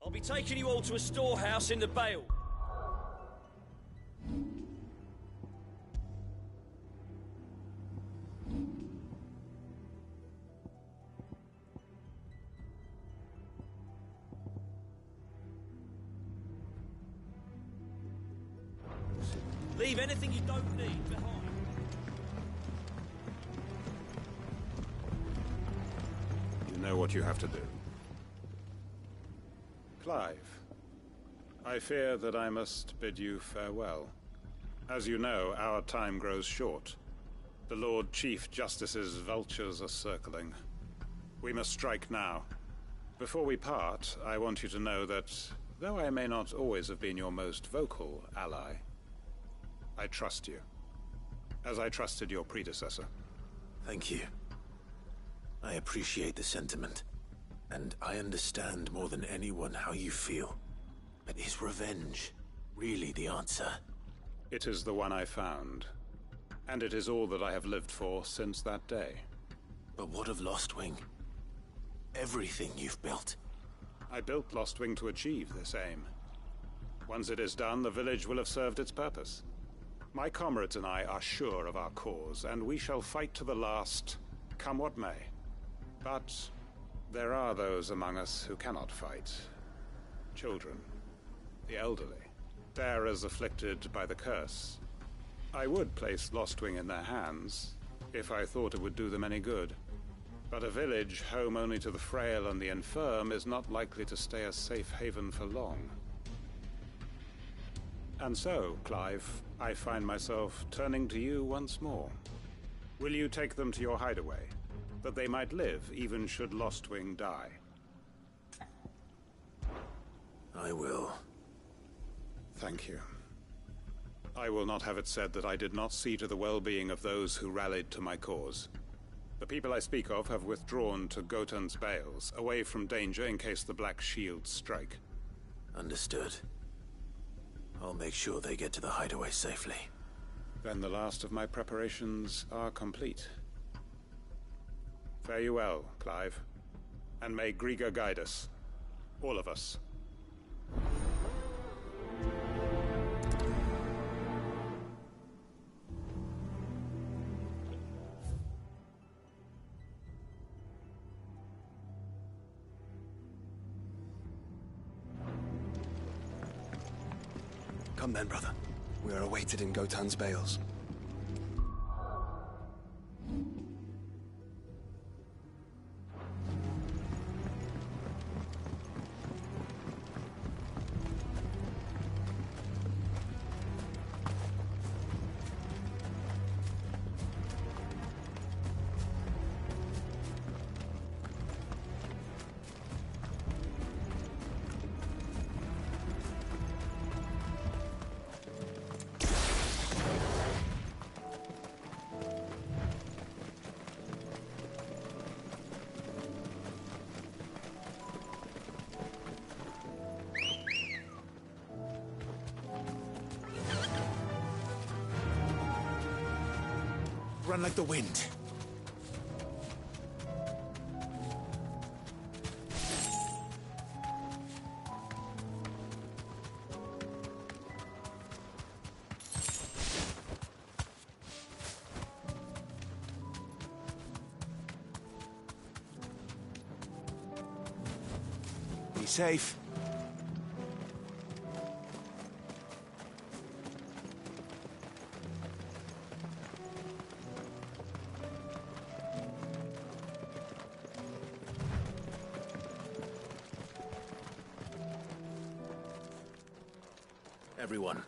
I'll be taking you all to a storehouse in the Vale. Leave anything you don't need behind. You know what you have to do. Clive, I fear that I must bid you farewell. As you know, our time grows short. The Lord Chief Justice's vultures are circling. We must strike now. Before we part, I want you to know that, though I may not always have been your most vocal ally, I trust you, as I trusted your predecessor. Thank you. I appreciate the sentiment, and I understand more than anyone how you feel. But is revenge really the answer? It is the one I found, and it is all that I have lived for since that day. But what of Lostwing? Everything you've built. I built Lostwing to achieve this aim. Once it is done, the village will have served its purpose. My comrades and I are sure of our cause, and we shall fight to the last, come what may. But there are those among us who cannot fight. Children, the elderly, bearers afflicted by the curse. I would place Lostwing in their hands, if I thought it would do them any good. But a village home only to the frail and the infirm is not likely to stay a safe haven for long. And so, Clive, I find myself turning to you once more. Will you take them to your hideaway, that they might live even should Lostwing die? I will. Thank you. I will not have it said that I did not see to the well-being of those who rallied to my cause. The people I speak of have withdrawn to Gotan's Bales, away from danger in case the Black Shields strike. Understood. I'll make sure they get to the hideaway safely. Then the last of my preparations are complete. Fare you well, Clive. And may Griga guide us. All of us. Come then, brother. We are awaited in Gotan's Bales. Run like the wind. Be safe. Everyone,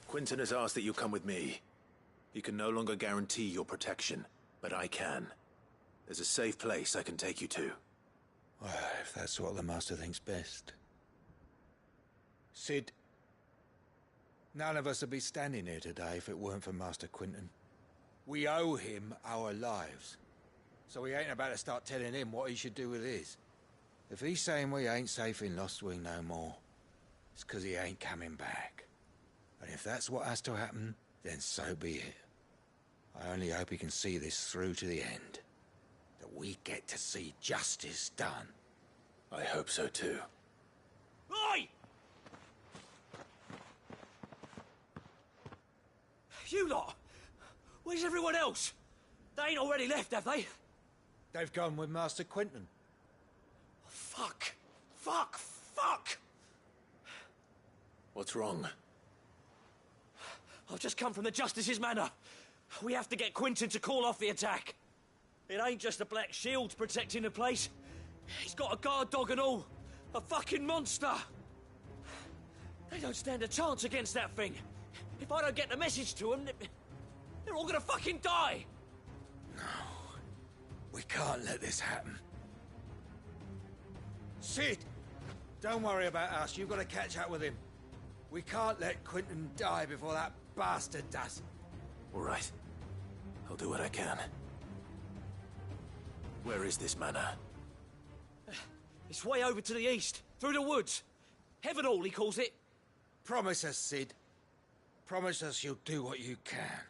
Quinton has asked that you come with me. He can no longer guarantee your protection, but I can. There's a safe place I can take you to. Well, if that's what the Master thinks best. Sid, none of us would be standing here today if it weren't for Master Quinton. We owe him our lives. So we ain't about to start telling him what he should do with his. If he's saying we ain't safe in Lostwing no more, it's 'cause he ain't coming back. And if that's what has to happen, then so be it. I only hope he can see this through to the end. That we get to see justice done. I hope so too. Oi! You lot! Where's everyone else? They ain't already left, have they? They've gone with Master Quinton. Fuck! Fuck! Fuck! What's wrong? I've just come from the Justice's manor. We have to get Quinton to call off the attack. It ain't just the Black Shield protecting the place. He's got a guard dog and all. A fucking monster. They don't stand a chance against that thing. If I don't get the message to them, they're all gonna fucking die. No. We can't let this happen. Sid! Don't worry about us. You've got to catch up with him. We can't let Quinton die before that bastard does. All right. I'll do what I can. Where is this manor? It's way over to the east, through the woods. Heaven Hall, he calls it. Promise us, Sid. Promise us you'll do what you can.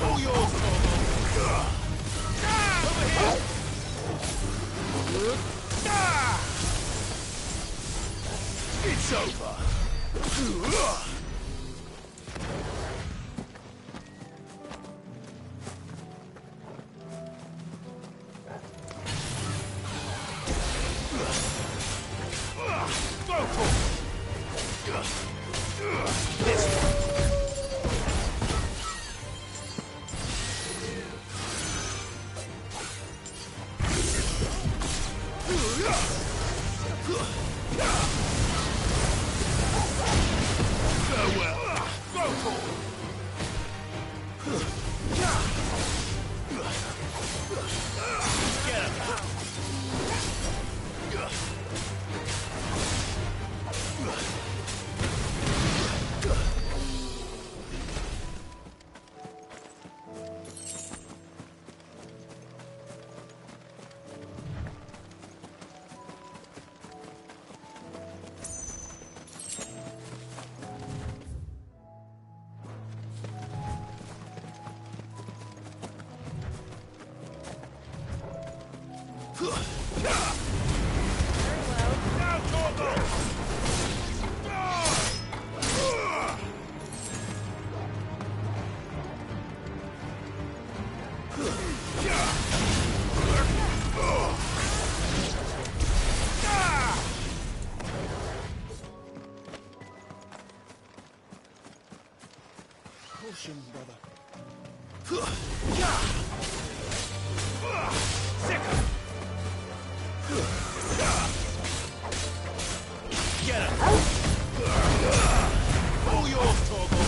All yours, over here! It's over! Caution, brother. Get him! All yours, Torgal!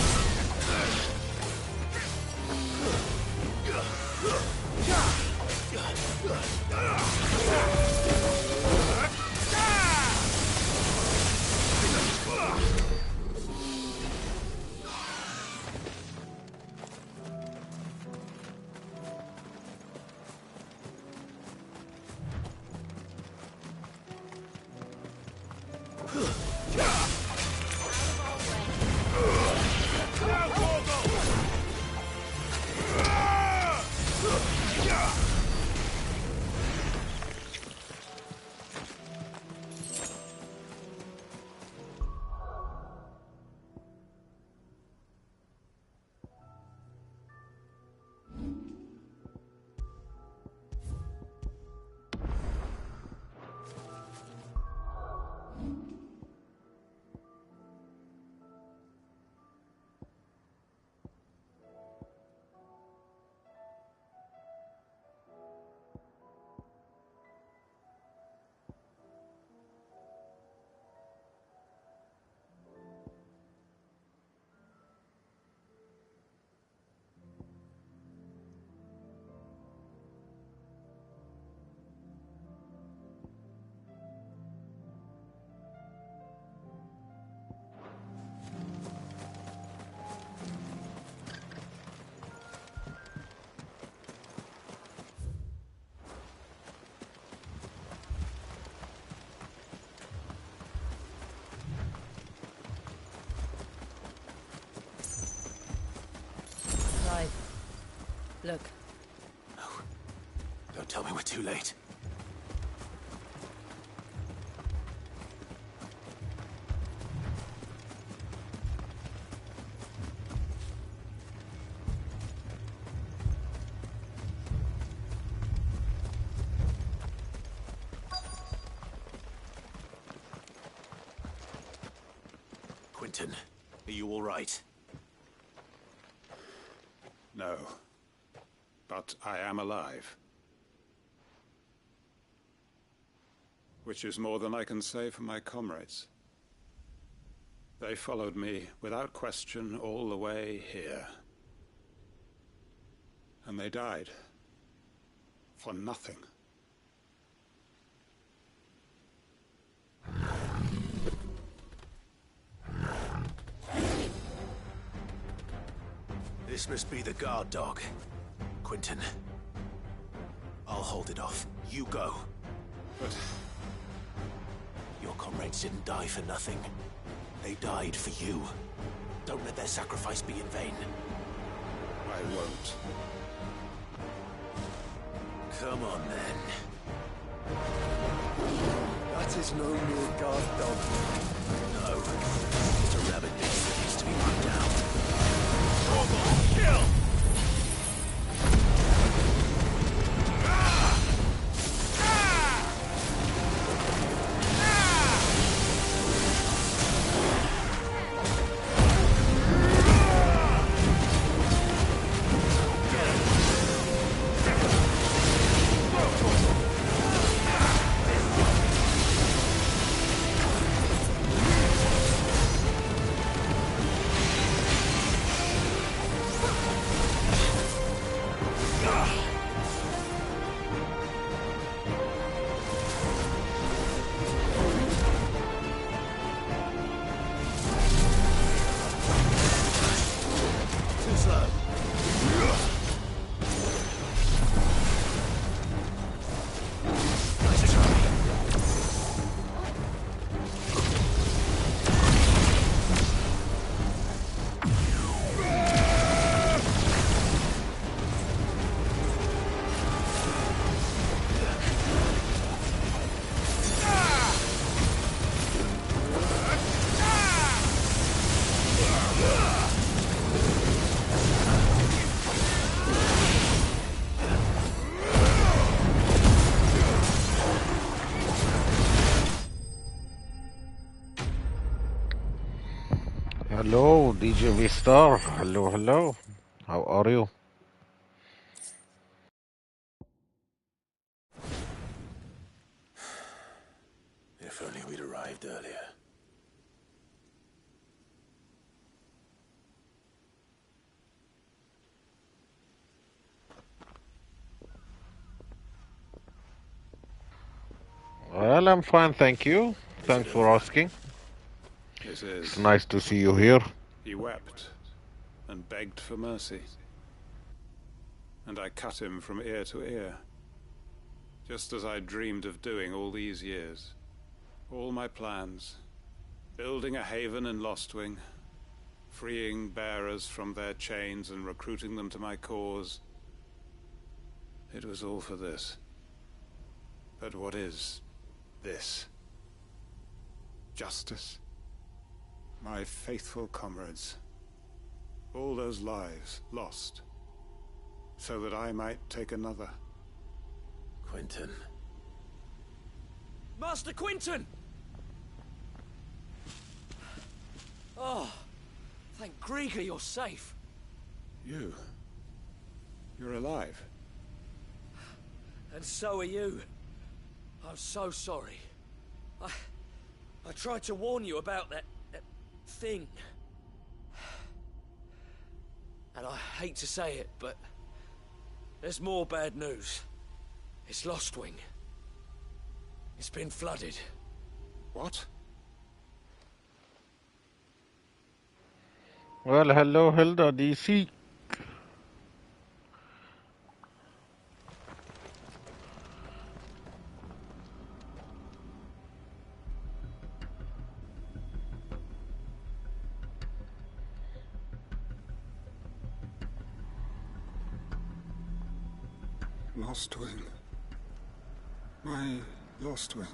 Look. No. Don't tell me we're too late. Quentin, are you all right? No. But I am alive. Which is more than I can say for my comrades. They followed me without question all the way here. And they died. For nothing. This must be the guard dog. Quentin. I'll hold it off. You go. But your comrades didn't die for nothing. They died for you. Don't let their sacrifice be in vain. I won't. Come on, then. That is no mere guard dog. No. It's a rabid beast that needs to be put down. Kill! Hello, DJ V-Star. Hello, hello. How are you? If only we'd arrived earlier. Well, I'm fine, thank you. Thanks for asking. It is. It's nice to see you here. He wept and begged for mercy. And I cut him from ear to ear. Just as I dreamed of doing all these years. All my plans. Building a haven in Lostwing. Freeing bearers from their chains and recruiting them to my cause. It was all for this. But what is this? Justice? My faithful comrades. All those lives lost. So that I might take another. Quentin. Master Quinton! Oh, thank Grieger you're safe. You're alive. And so are you. I'm so sorry. I tried to warn you about that thing. And I hate to say it, but there's more bad news. It's Lostwing. It's been flooded. What? Well, hello, Hilda, DC. Lostwing. My Lostwing.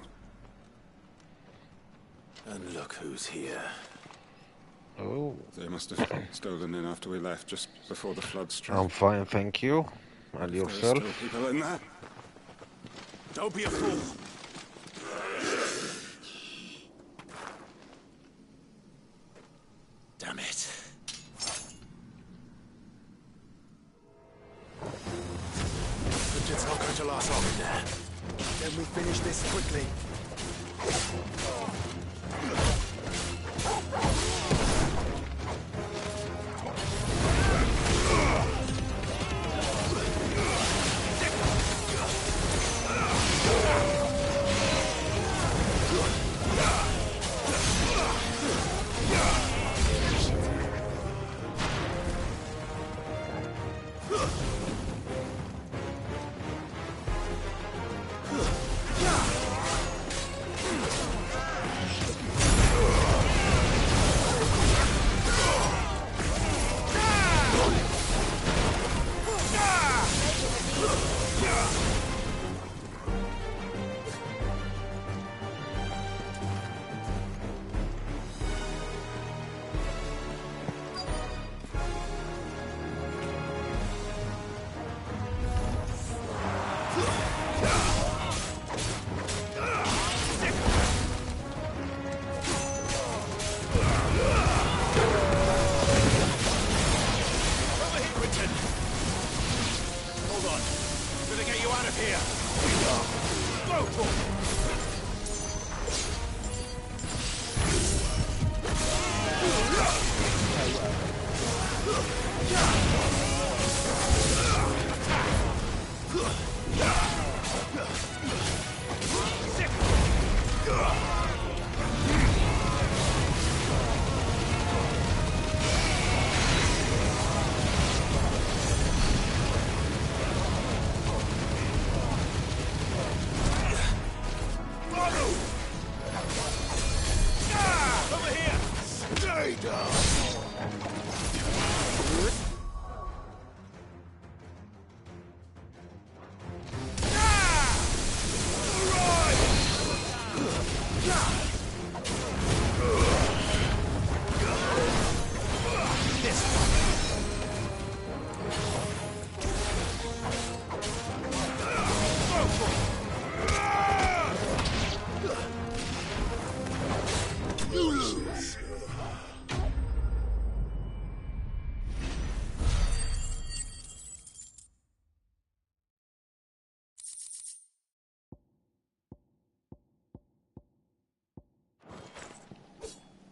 And look who's here. Oh, They must have stolen in after we left, just before the flood struck. I'm fine, thank you. And There are yourself? still people in there. Don't be a fool. ass off in there. Then we finish this quickly.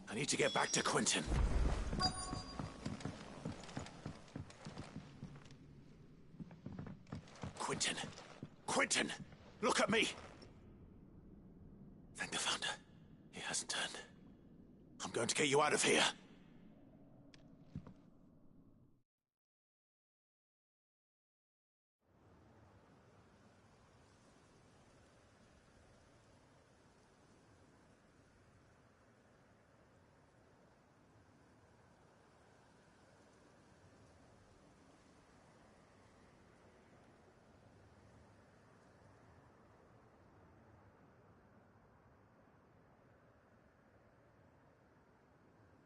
I need to get back to Quentin. Quentin! Quentin! Look at me! Thank the Founder. He hasn't turned. I'm going to get you out of here.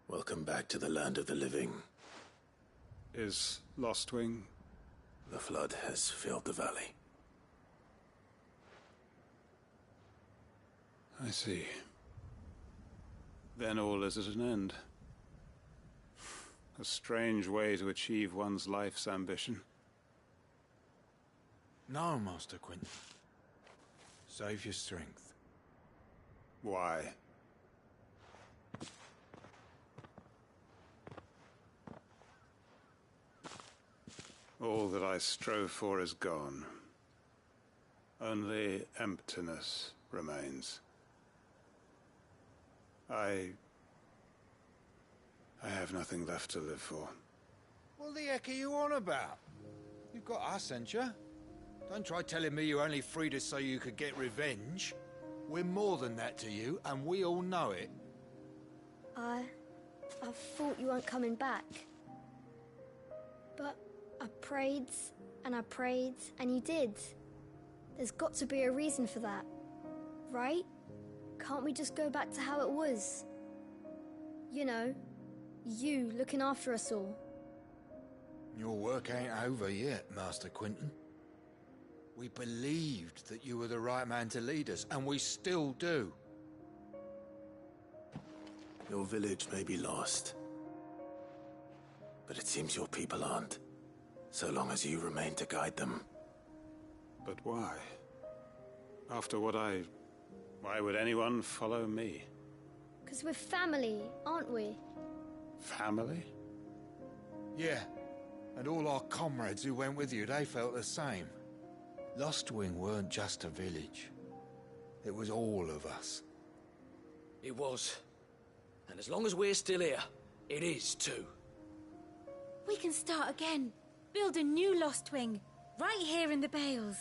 Welcome back to the land of the living. Is Lostwing? The flood has filled the valley. I see. Then all is at an end. A strange way to achieve one's life's ambition. No, Master Quentin. Save your strength. Why? All that I strove for is gone. Only emptiness remains. I have nothing left to live for. What the heck are you on about? You've got us, ain't you? Don't try telling me you only freed us so you could get revenge. We're more than that to you, and we all know it. I thought you weren't coming back. But I prayed, and you did. There's got to be a reason for that, right? Can't we just go back to how it was? You know, you looking after us all. Your work ain't over yet, Master Quentin. We believed that you were the right man to lead us, and we still do. Your village may be lost, but it seems your people aren't, so long as you remain to guide them. But why? After what I... Why would anyone follow me? 'Cause we're family, aren't we? Family? Yeah. And all our comrades who went with you, they felt the same. Lostwing weren't just a village. It was all of us. It was. And as long as we're still here, it is too. We can start again. Build a new Lostwing. Right here in the Bales.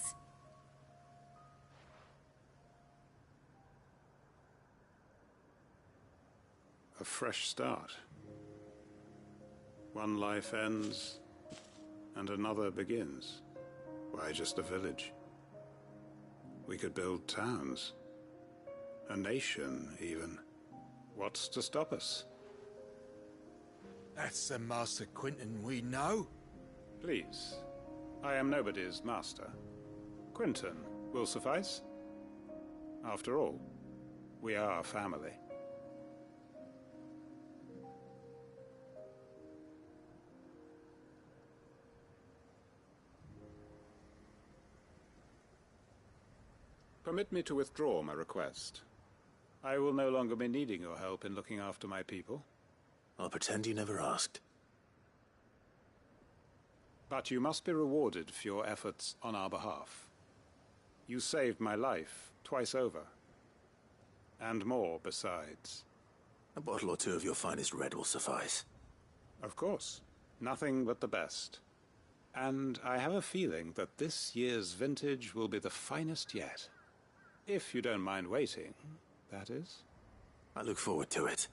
A fresh start. One life ends, and another begins. Why just a village? We could build towns. A nation, even. What's to stop us? That's the Master Quinton we know. Please. I am nobody's master. Quinton will suffice. After all, we are family. Permit me to withdraw my request. I will no longer be needing your help in looking after my people. I'll pretend you never asked. But you must be rewarded for your efforts on our behalf. You saved my life twice over. And more besides. A bottle or two of your finest red will suffice. Of course. Nothing but the best. And I have a feeling that this year's vintage will be the finest yet. If you don't mind waiting, that is. I look forward to it.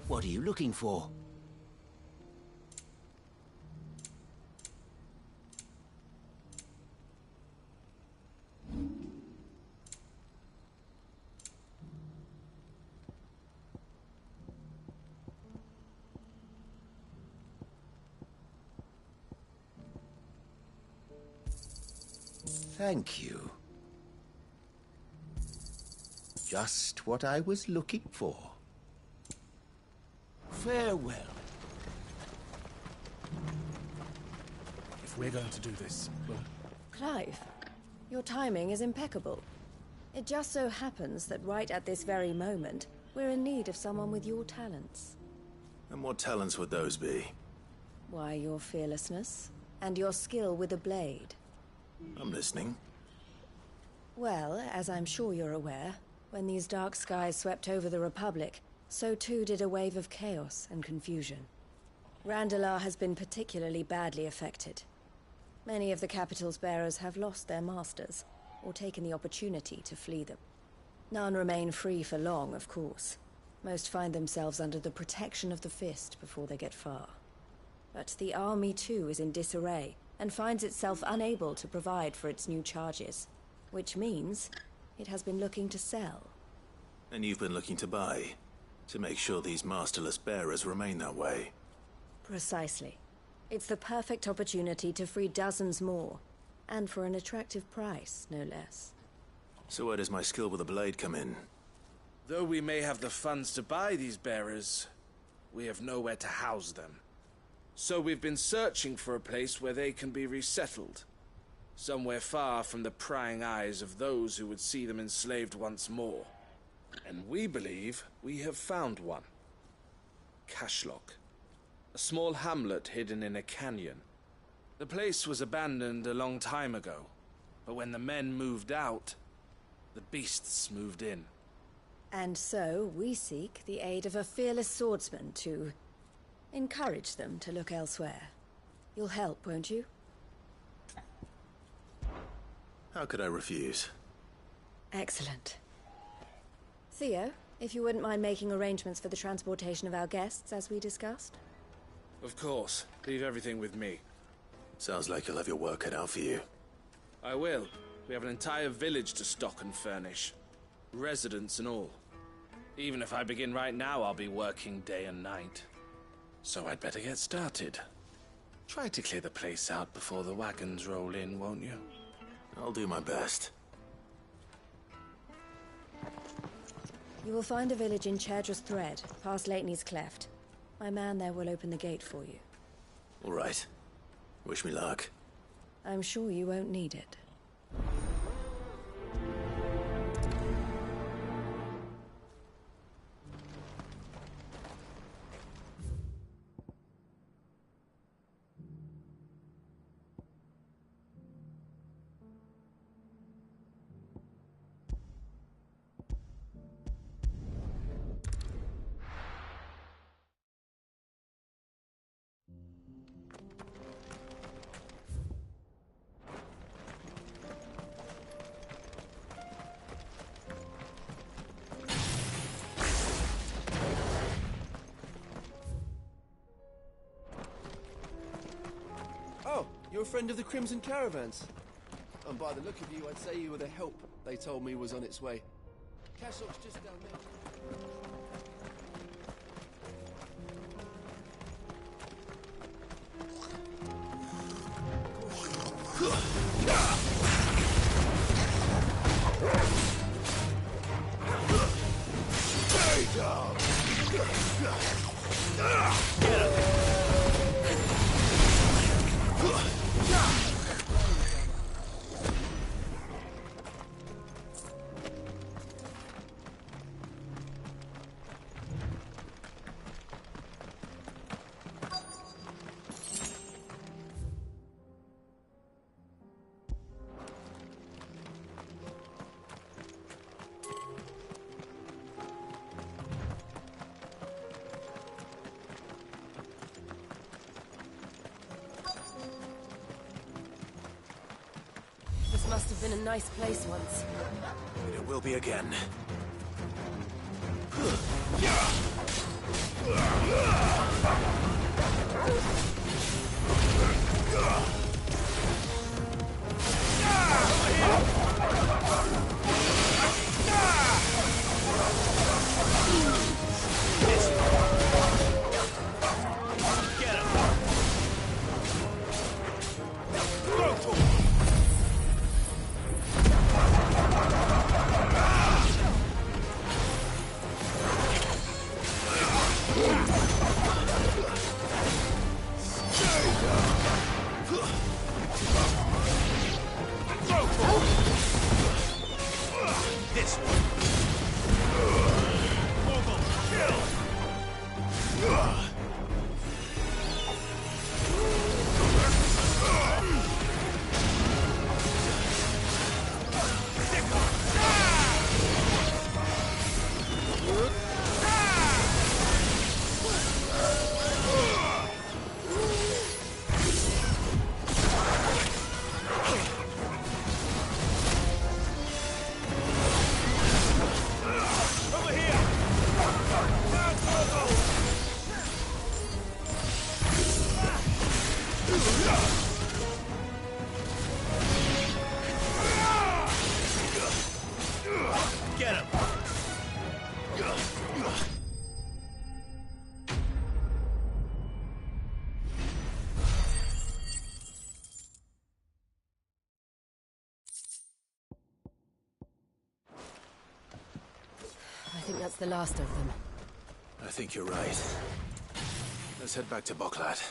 What are you looking for? Thank you. Just what I was looking for. Farewell. If we're going to do this, well, Clive, your timing is impeccable. It just so happens that right at this very moment, we're in need of someone with your talents. And what talents would those be? Why, your fearlessness, and your skill with a blade. I'm listening. Well, as I'm sure you're aware, when these dark skies swept over the Republic, so too did a wave of chaos and confusion. Randalar has been particularly badly affected. Many of the capital's bearers have lost their masters, or taken the opportunity to flee them. None remain free for long, of course. Most find themselves under the protection of the Fist before they get far. But the army too is in disarray, and finds itself unable to provide for its new charges. Which means it has been looking to sell. And you've been looking to buy, to make sure these masterless bearers remain that way. Precisely. It's the perfect opportunity to free dozens more, and for an attractive price, no less. So where does my skill with a blade come in? Though we may have the funds to buy these bearers, we have nowhere to house them. So we've been searching for a place where they can be resettled. Somewhere far from the prying eyes of those who would see them enslaved once more. And we believe we have found one. Cashlock. A small hamlet hidden in a canyon. The place was abandoned a long time ago, but when the men moved out, the beasts moved in. And so we seek the aid of a fearless swordsman to Encourage them to look elsewhere. You'll help, won't you? How could I refuse? Excellent. Theo, if you wouldn't mind making arrangements for the transportation of our guests, as we discussed. Of course. Leave everything with me. Sounds like you'll have your work cut out for you. I will. We have an entire village to stock and furnish. Residents and all. Even if I begin right now, I'll be working day and night. So I'd better get started. Try to clear the place out before the wagons roll in, won't you? I'll do my best. You will find a village in Chairdra's Thread, past Lateney's Cleft. My man there will open the gate for you. All right. Wish me luck. I'm sure you won't need it. Oh, you're a friend of the Crimson Caravans. And by the look of you, I'd say you were the help they told me was on its way. Castle's just down there. This must have been a nice place once. It will be again. I think that's the last of them. I think you're right. Let's head back to Boklat.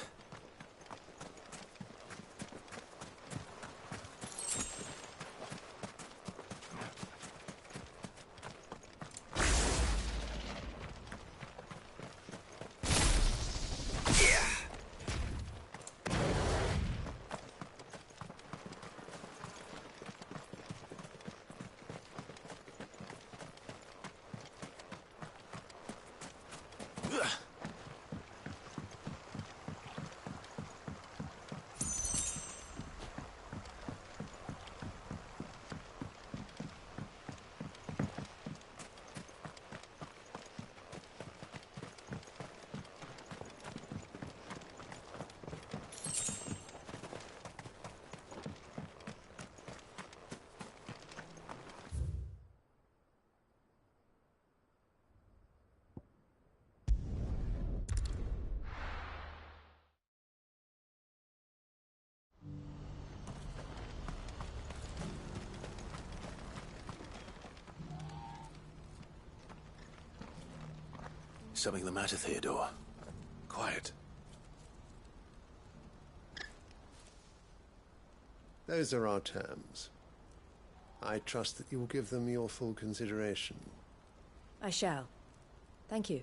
Something the matter, Theodore? Quiet. Those are our terms. I trust that you will give them your full consideration. I shall. Thank you.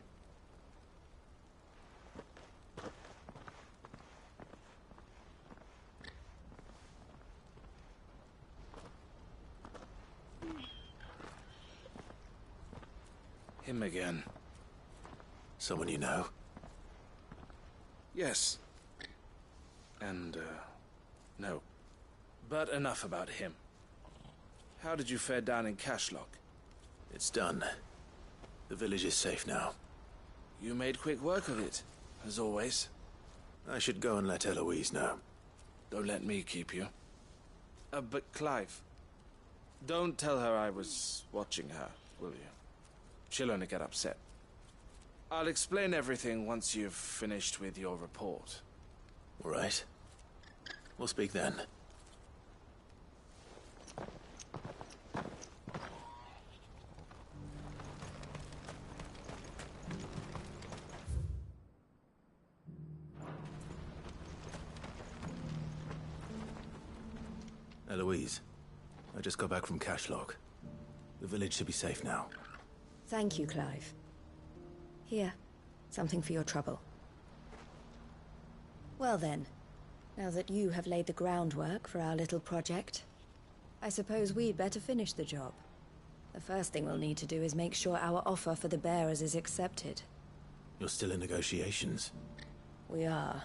Him again. Someone you know? Yes. And, no. But enough about him. How did you fare down in Cashlock? It's done. The village is safe now. You made quick work of it, as always. I should go and let Eloise know. Don't let me keep you. But Clive, don't tell her I was watching her, will you? She'll only get upset. I'll explain everything once you've finished with your report. All right. We'll speak then. Eloise, I just got back from Cashlock. The village should be safe now. Thank you, Clive. Here, something for your trouble. Well then, now that you have laid the groundwork for our little project, I suppose we'd better finish the job. The first thing we'll need to do is make sure our offer for the bearers is accepted. You're still in negotiations? We are.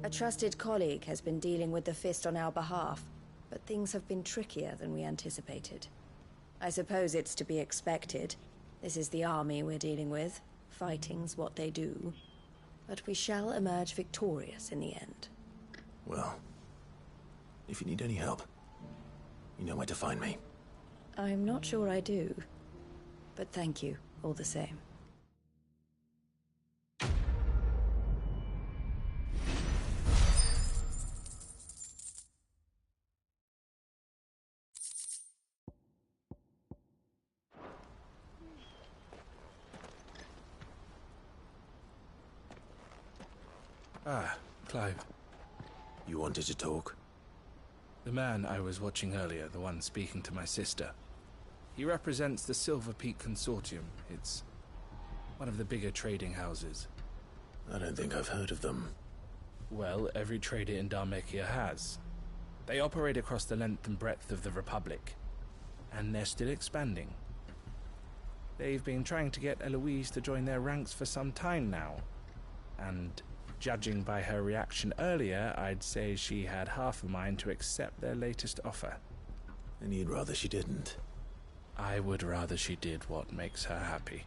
A trusted colleague has been dealing with the Fist on our behalf, but things have been trickier than we anticipated. I suppose it's to be expected. This is the army we're dealing with. Fighting's what they do. But we shall emerge victorious in the end. Well, if you need any help, you know where to find me. I'm not sure I do. But thank you, all the same. Ah, Clive. You wanted to talk? The man I was watching earlier, the one speaking to my sister. He represents the Silver Peak Consortium. It's one of the bigger trading houses. I don't think I've heard of them. Well, every trader in Dhalmekia has. They operate across the length and breadth of the Republic. And they're still expanding. They've been trying to get Eloise to join their ranks for some time now. And judging by her reaction earlier, I'd say she had half a mind to accept their latest offer. And you'd rather she didn't? I would rather she did what makes her happy.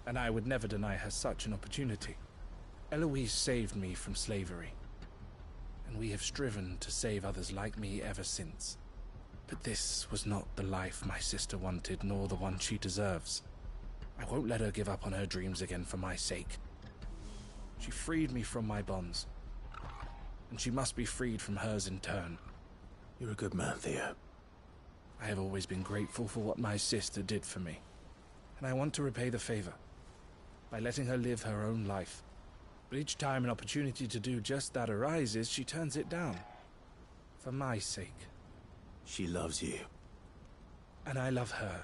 And I would never deny her such an opportunity. Eloise saved me from slavery. And we have striven to save others like me ever since. But this was not the life my sister wanted, nor the one she deserves. I won't let her give up on her dreams again for my sake. She freed me from my bonds, and she must be freed from hers in turn. You're a good man, Theo. I have always been grateful for what my sister did for me, and I want to repay the favor by letting her live her own life. But each time an opportunity to do just that arises, she turns it down. For my sake. She loves you. And I love her.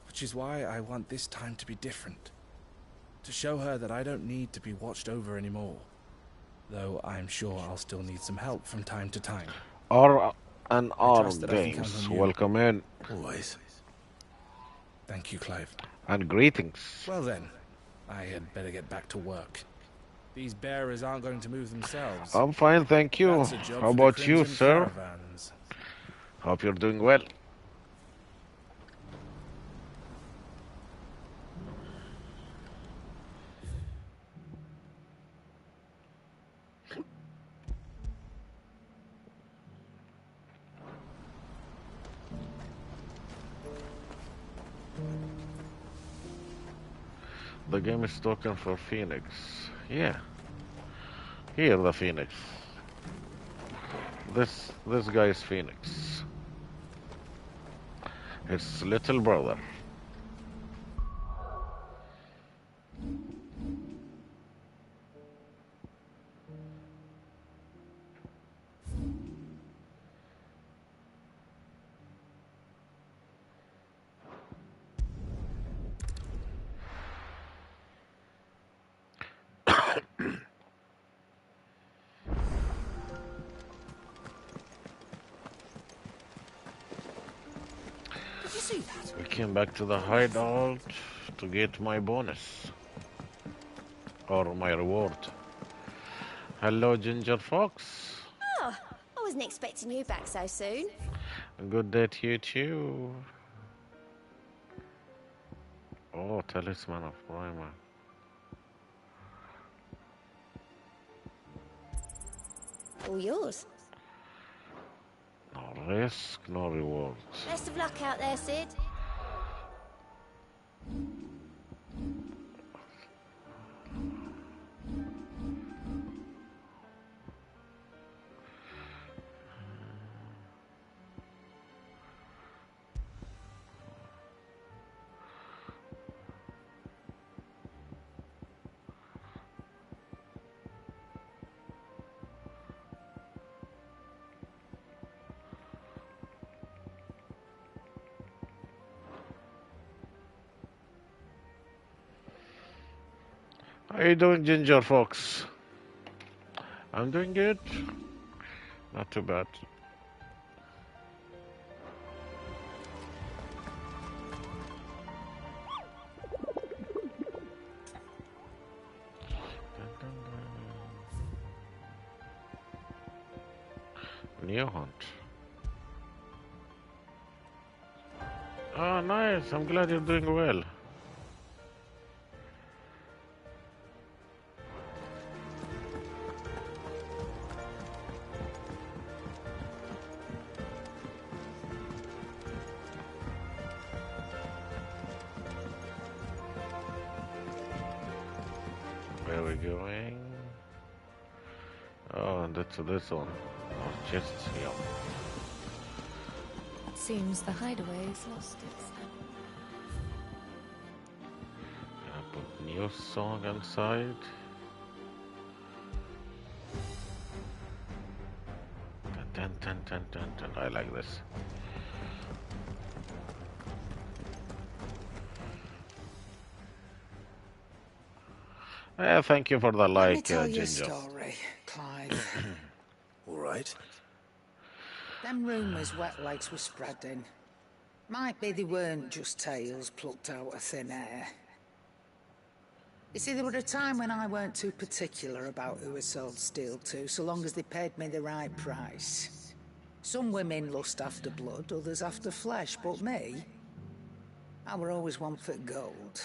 Which is why I want this time to be different. To show her that I don't need to be watched over anymore. Though I'm sure I'll still need some help from time to time. Armed Games, welcome in. Always. Thank you, Clive. And greetings. Well then, I had better get back to work. These bearers aren't going to move themselves. I'm fine, thank you. How about you, sir? Caravans. Hope you're doing well. The game is talking for Phoenix. Yeah. Here, the Phoenix. This guy is Phoenix. His little brother. came back to the hideout to get my bonus. Or my reward. Hello, Ginger Fox. Oh, I wasn't expecting you back so soon. Good day to you too. Oh, Talisman of Rima. All yours. No risk, no rewards. Best of luck out there, Sid. How you doing, Ginger Fox? I'm doing good. Not too bad. New hunt. Oh, nice. I'm glad you're doing well. Where are we going? Oh, that's this one. Oh, chests here. Seems the hideaway's lost its. Gonna put new song inside. Dun, dun, dun, dun, dun. I like this. Thank you for the like, Let me tell you a Ginger. story, Clive. All right. Them rumours Wetlegs were spreading. Might be they weren't just tales plucked out of thin air. You see, there was a time when I weren't too particular about who I sold steel to, so long as they paid me the right price. Some women lust after blood, others after flesh, but me, I were always one for gold.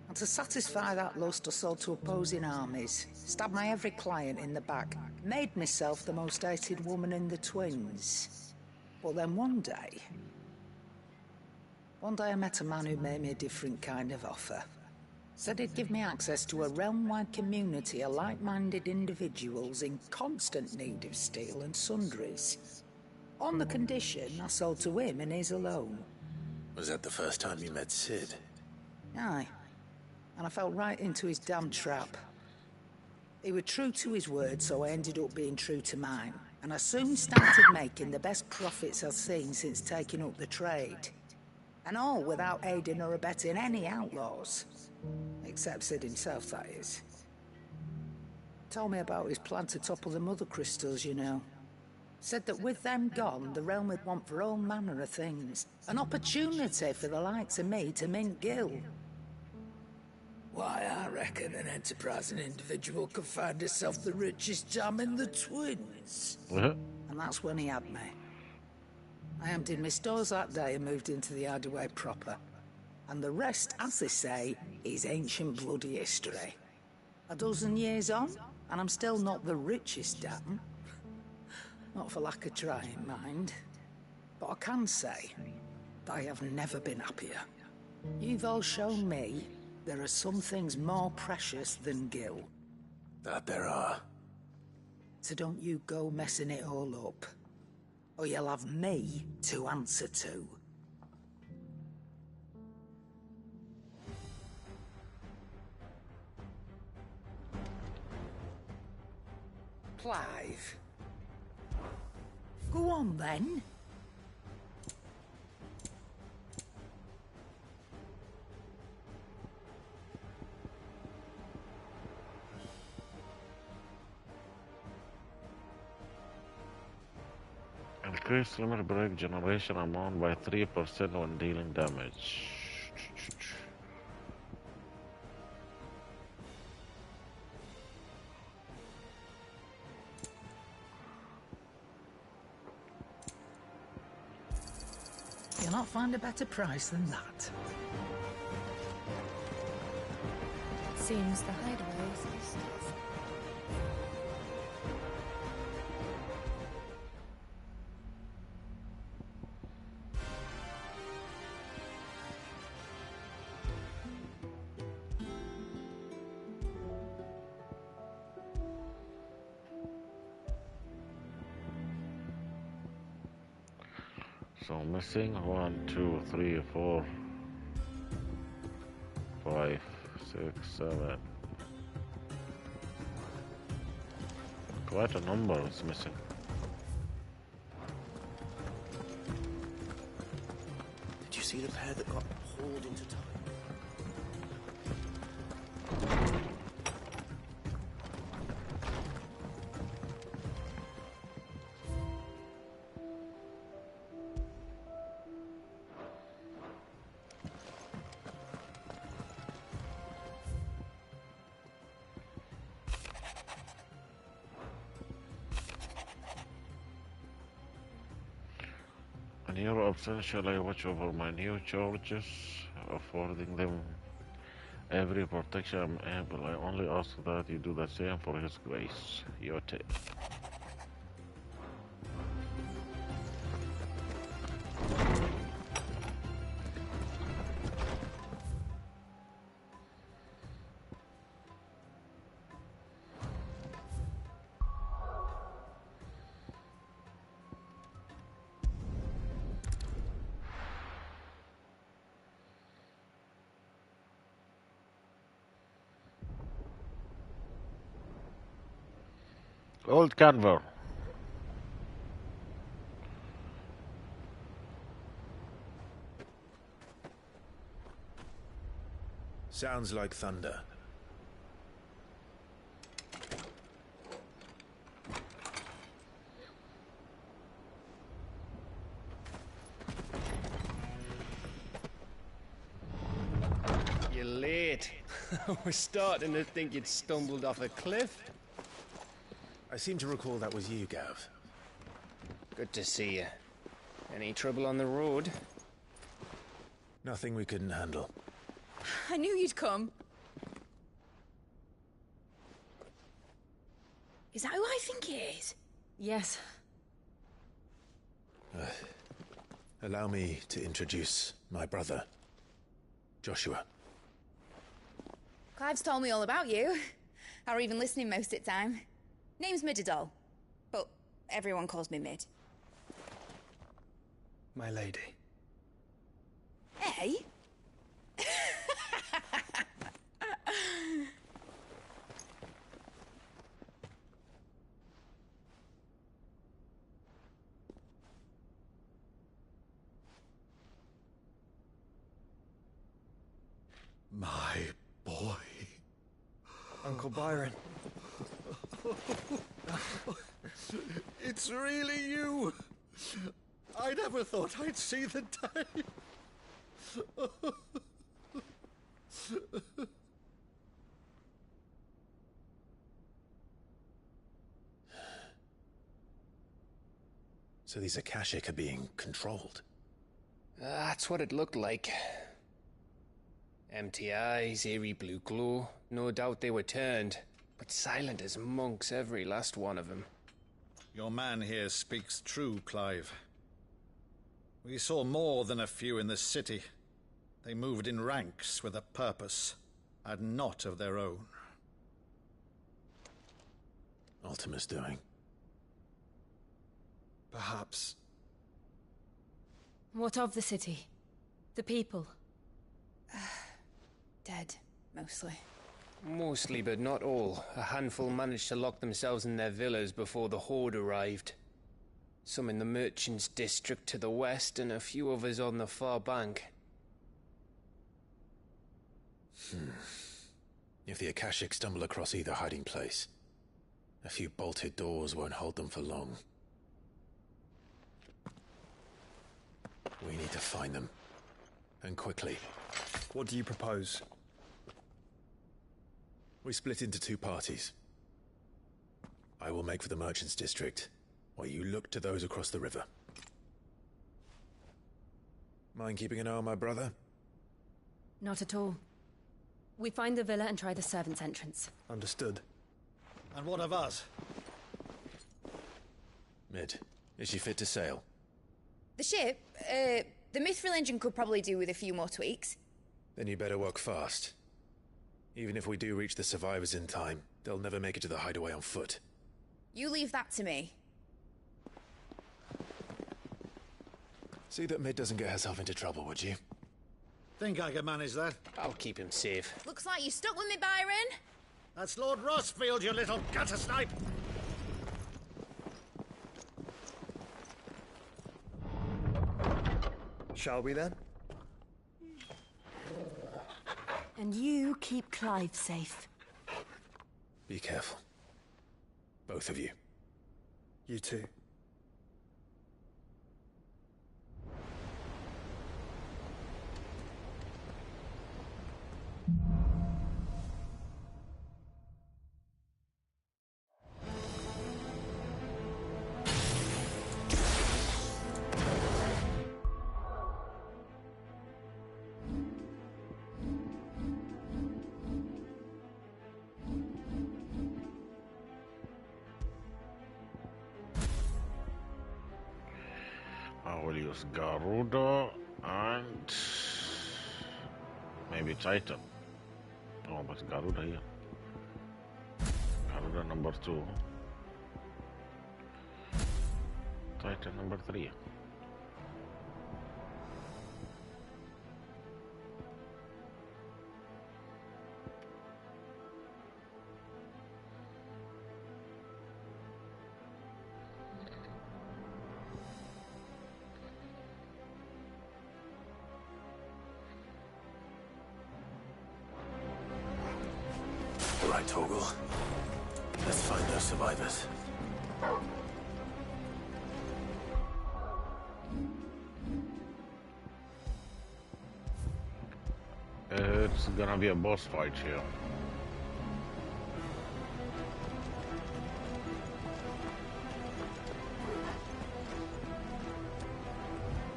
And to satisfy that lust, I sold to opposing armies, stabbed my every client in the back, made myself the most hated woman in the twins. But then one day I met a man who made me a different kind of offer. Said he'd give me access to a realm-wide community of like-minded individuals in constant need of steel and sundries. On the condition I sold to him and his alone. Was that the first time you met Sid? Aye. And I fell right into his damn trap. He was true to his word, so I ended up being true to mine. And I soon started making the best profits I've seen since taking up the trade. And all without aiding or abetting any outlaws. Except Sid himself, that is. Told me about his plan to topple the mother crystals, you know. Said that with them gone, the realm would want for all manner of things. An opportunity for the likes of me to mint gil. Why, I reckon an enterprising individual could find herself the richest gem in the twins. And that's when he had me. I emptied my stores that day and moved into the hideaway proper. And the rest, as they say, is ancient bloody history. A dozen years on, and I'm still not the richest dam. Not for lack of trying, mind. But I can say that I have never been happier. You've all shown me there are some things more precious than gil. That there are. So don't you go messing it all up, or you'll have me to answer to. Clive. Go on, then. Increase limit break generation amount by 3% when dealing damage. You'll not find a better price than that. Seems the hideaway is useless. So missing 1, 2, 3, 4, 5, 6, 7. Quite a number is missing. Did you see the pair that got hauled into time? In your absence, shall I watch over my new charges, affording them every protection I'm able? I only ask that you do the same for His grace. Yote. Old Canver. Sounds like thunder. You're late. I was starting to think you'd stumbled off a cliff. I seem to recall that was you, Gav. Good to see you. Any trouble on the road? Nothing we couldn't handle. I knew you'd come. Is that who I think it is? Yes. Allow me to introduce my brother, Joshua. Clive's told me all about you. Or even listening most of the time. Name's Midadol, but everyone calls me Mid. My lady. Hey? My boy. Uncle Byron. It's really you. I never thought I'd see the day. So these Akashic are being controlled. That's what it looked like. Empty eyes, eerie blue glow. No doubt they were turned, but silent as monks, every last one of them. Your man here speaks true, Clive. We saw more than a few in this city. They moved in ranks with a purpose, and not of their own. Ultima's doing. Perhaps. What of the city? The people? Dead, mostly. Mostly, but not all. A handful managed to lock themselves in their villas before the Horde arrived. Some in the Merchants' District to the west, and a few others on the far bank. If the Akashic stumble across either hiding place, a few bolted doors won't hold them for long. We need to find them. And quickly. What do you propose? We split into two parties. I will make for the Merchants District, while you look to those across the river. Mind keeping an eye on my brother? Not at all. We find the villa and try the servants' entrance. Understood. And what of us? Mid, is she fit to sail? The ship, the Mithril engine could probably do with a few more tweaks. Then you better work fast. Even if we do reach the survivors in time, they'll never make it to the hideaway on foot. You leave that to me. See that Mid doesn't get herself into trouble, would you? Think I can manage that? I'll keep him safe. Looks like you stuck with me, Byron. That's Lord Rossfield, you little gutter snipe! Shall we then? And you keep Clive safe. Be careful. Both of you. You too. I will use Garuda and maybe Titan. Oh, but Garuda here. Garuda number 2. Titan number 3. All right, Torgal. Let's find those survivors. It's gonna be a boss fight here.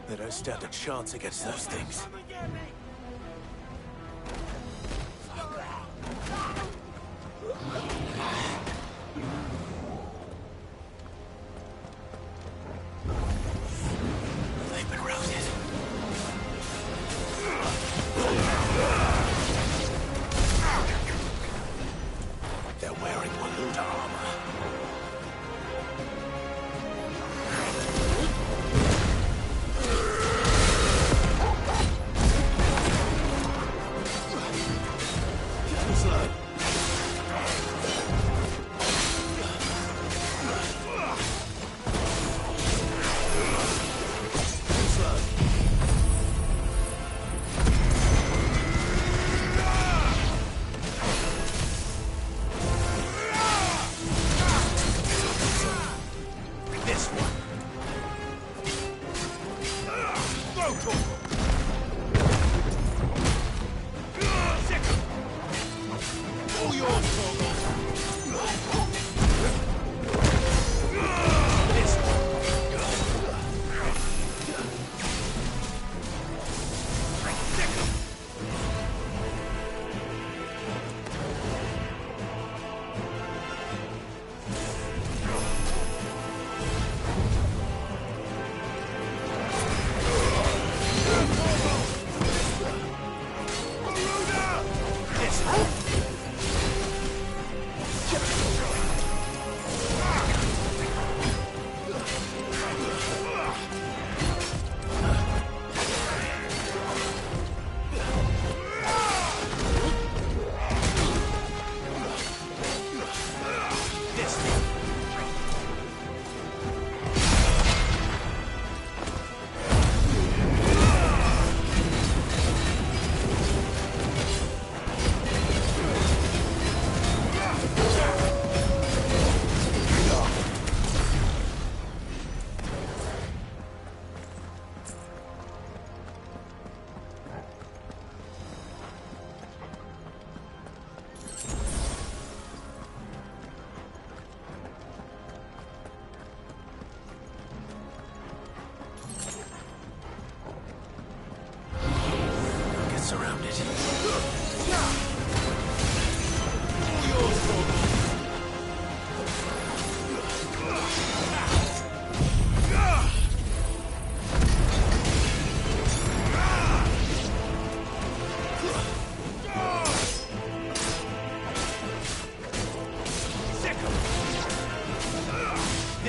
They don't stand a chance against those things. They've been routed. They're wearing Waluda armor.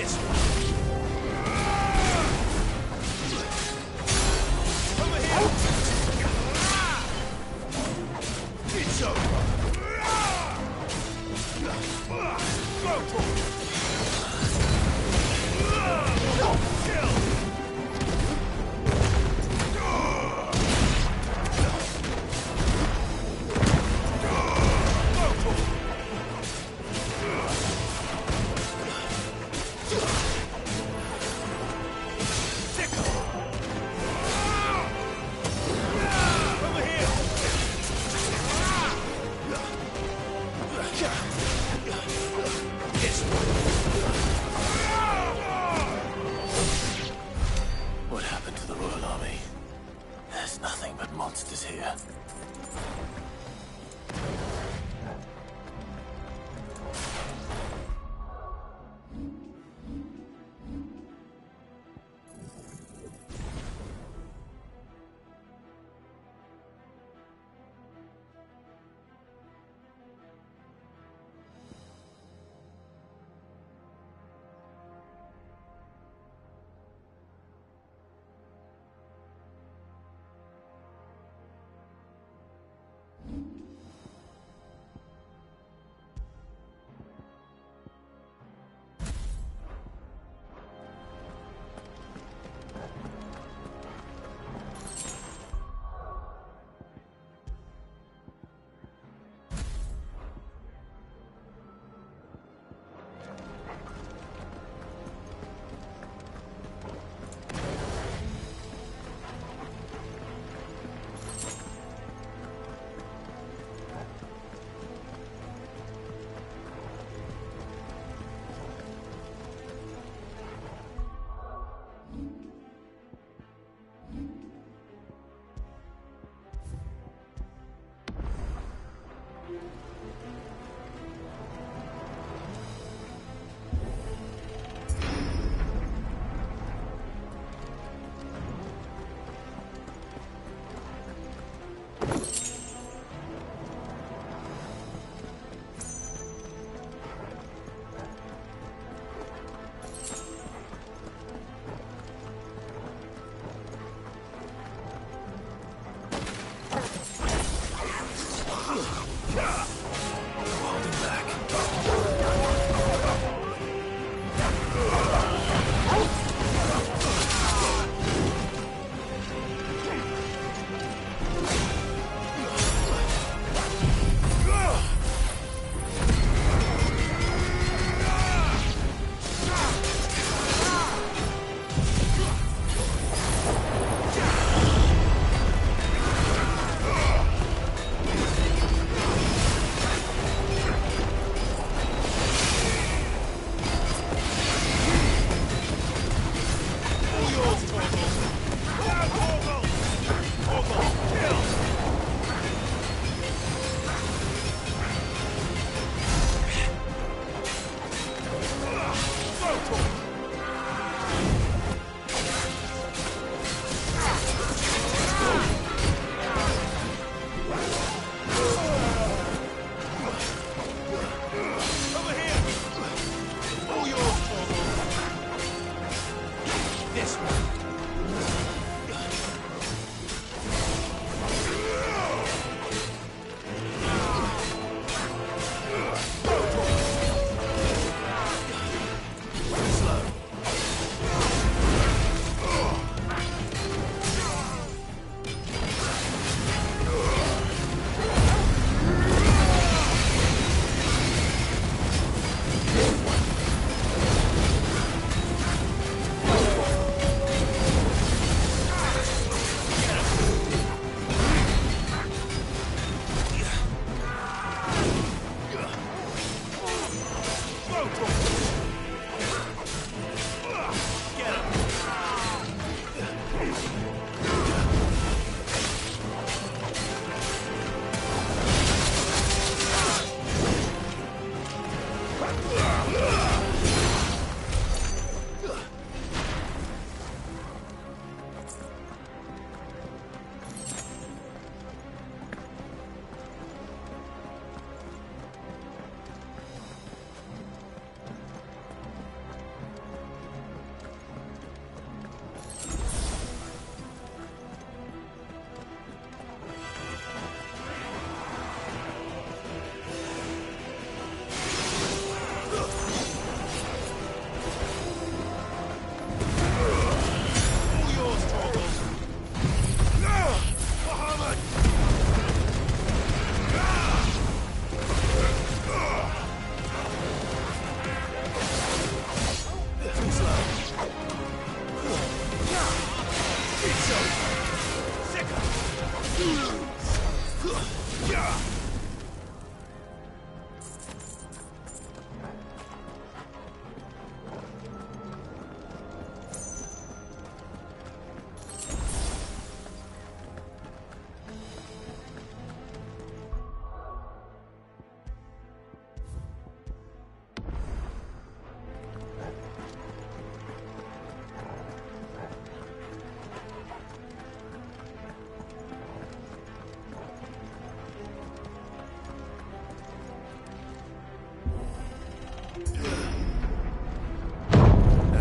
This one. It's over. Go for it. Kill. What happened to the Royal Army? There's nothing but monsters here.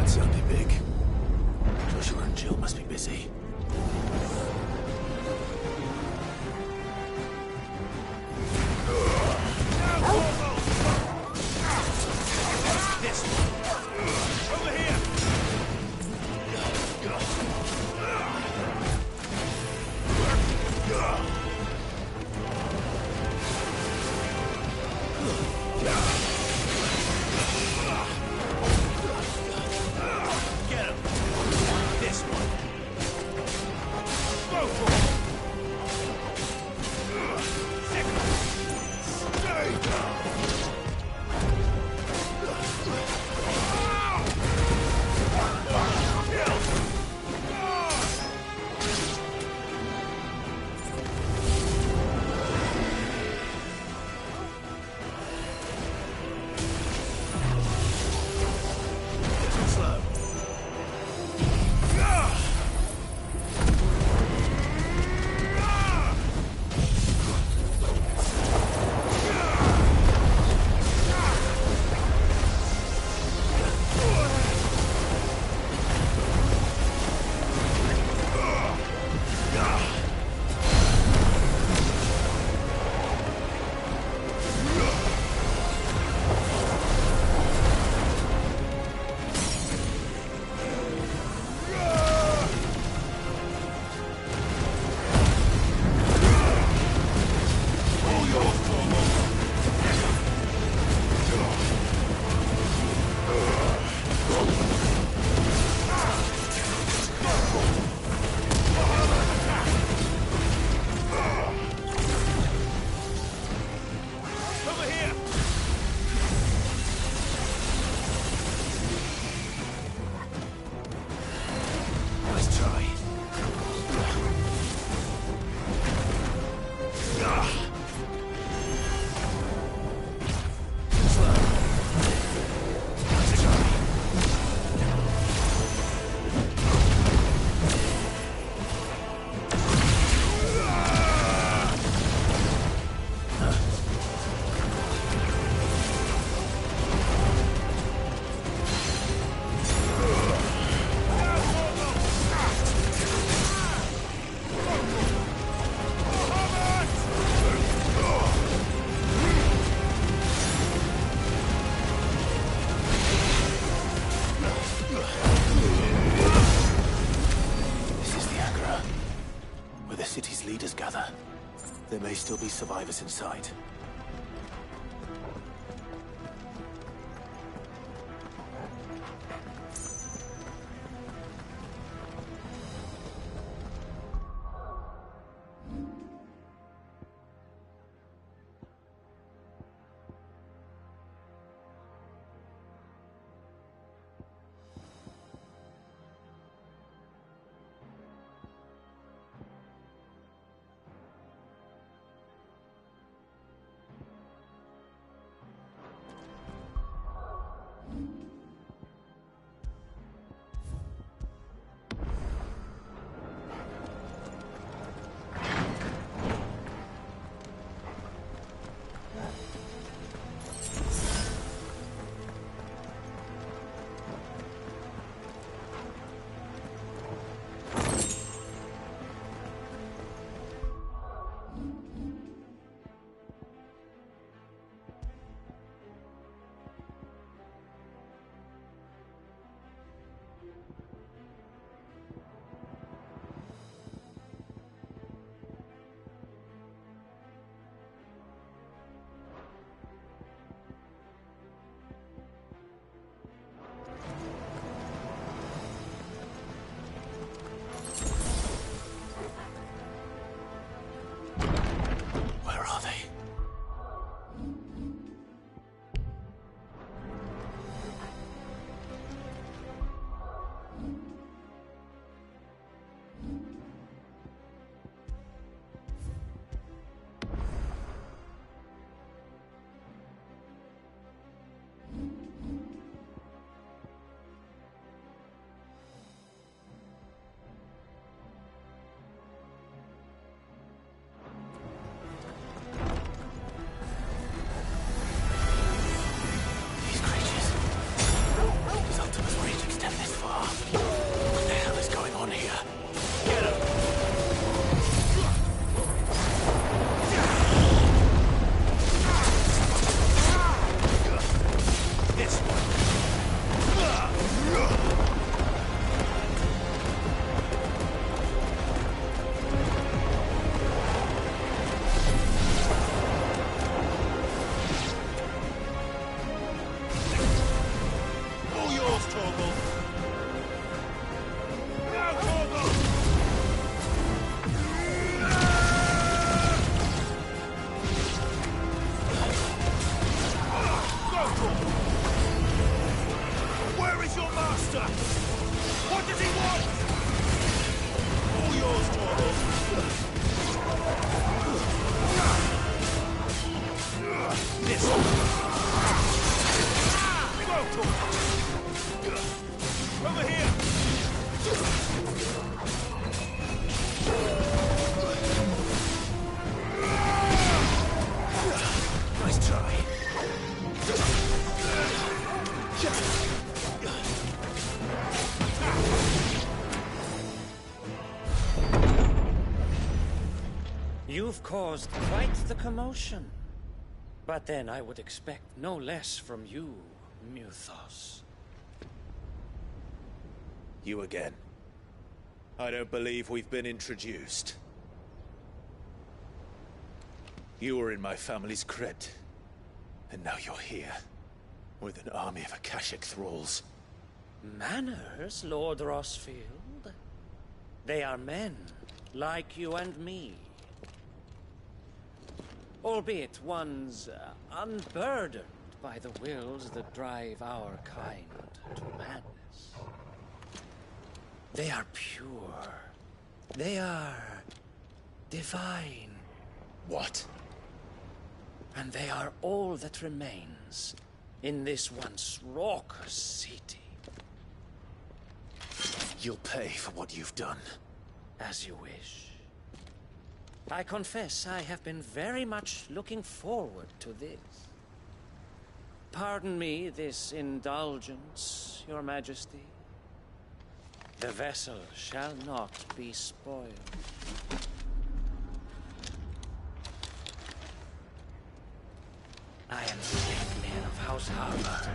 That sounded big. Joshua and Jill must be busy. This over here. Get him. This one. Go for it. There may still be survivors inside. yours, Torgal. Now, Torgal! Where is your master? What does he want? All yours, Torgal. This. Go, Torgal. Over here. Nice try. You've caused quite the commotion. But then I would expect no less from you, Muthos. You again. I don't believe we've been introduced. You were in my family's crypt. And now you're here. With an army of Akashic thralls. Manners, Lord Rossfield? They are men, like you and me. Albeit ones unburdened by the wills that drive our kind to madness. They are pure. They are divine. What? And they are all that remains in this once raucous city. You'll pay for what you've done. As you wish. I confess I have been very much looking forward to this. Pardon me this indulgence, Your Majesty. The vessel shall not be spoiled. I am the man of House Harvard,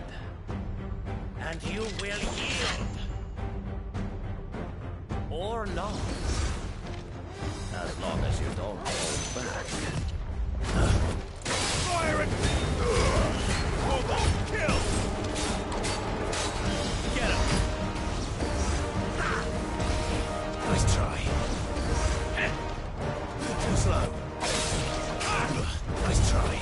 and you will yield. Or not. As long as you don't hold back. Fire it! Kill! Get him! Nice try. Too slow. Nice try.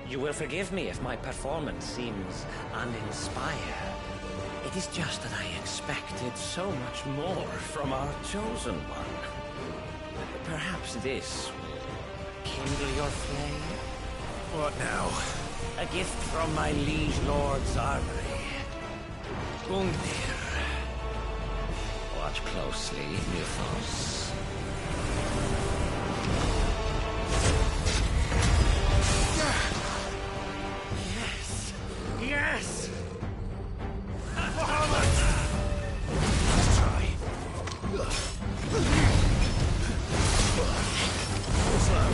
You will forgive me if my performance seems uninspired. It is just that I expected so much more from our chosen one. Perhaps this will kindle your flame? What now? A gift from my liege lord's armory. Gungnir. Watch closely, Muthos. Yes! Yes! Let's try. Slow.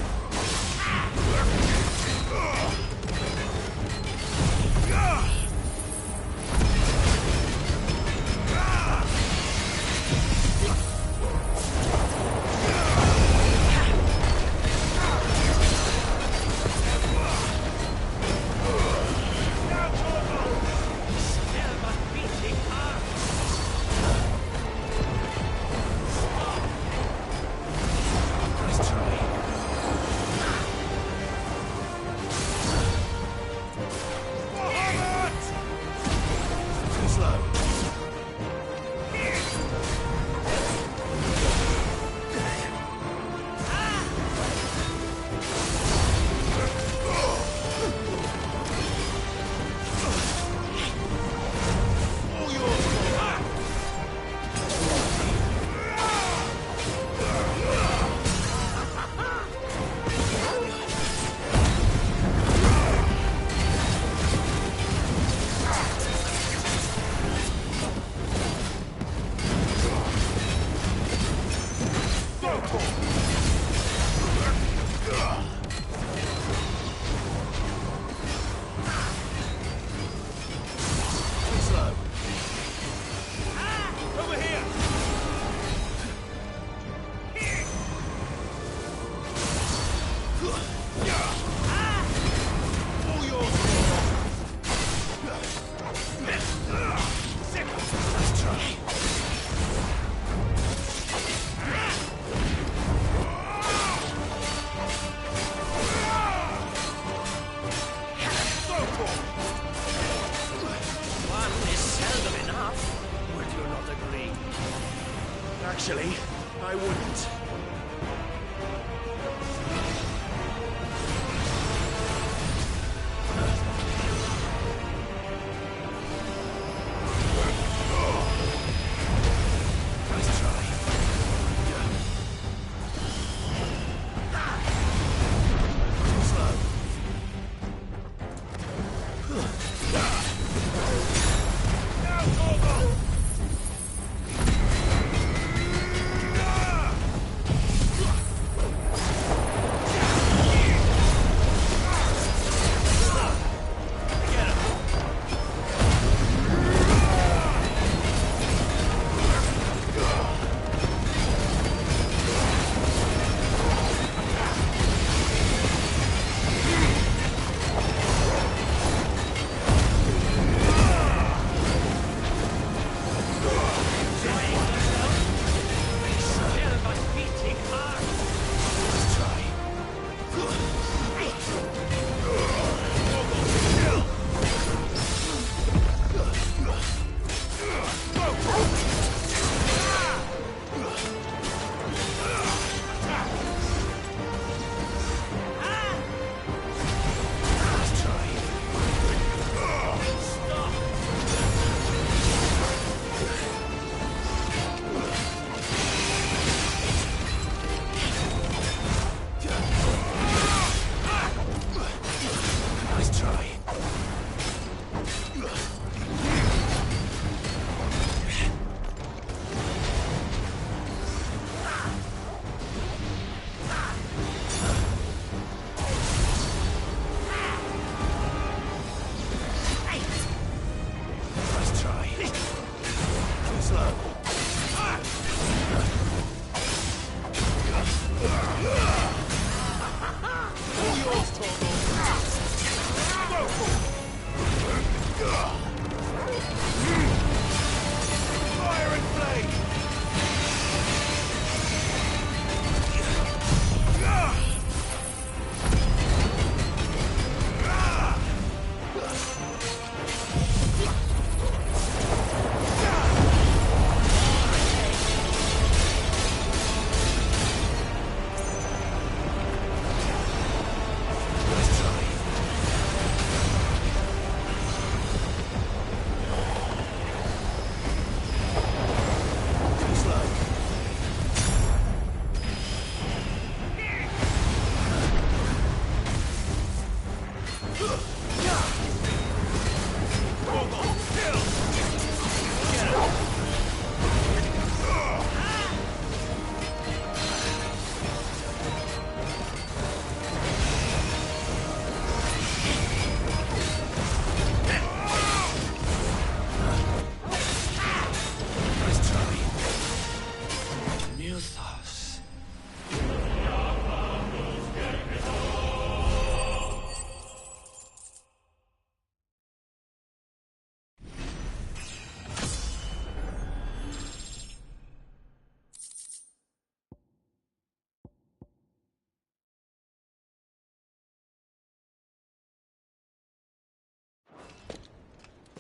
Fire and flame!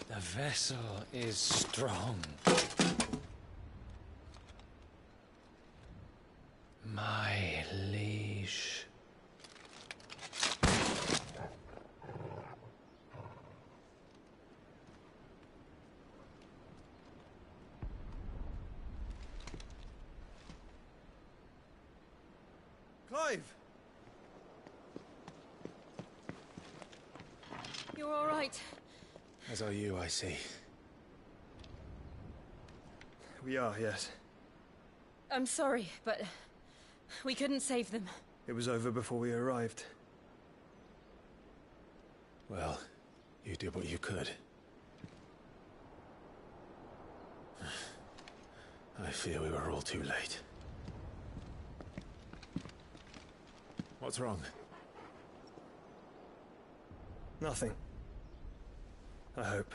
The vessel is strong. My liege. Clive! You're all right. As are you, I see. We are, yes. I'm sorry, but we couldn't save them. It was over before we arrived. Well, you did what you could. I fear we were all too late. What's wrong? Nothing. I hope.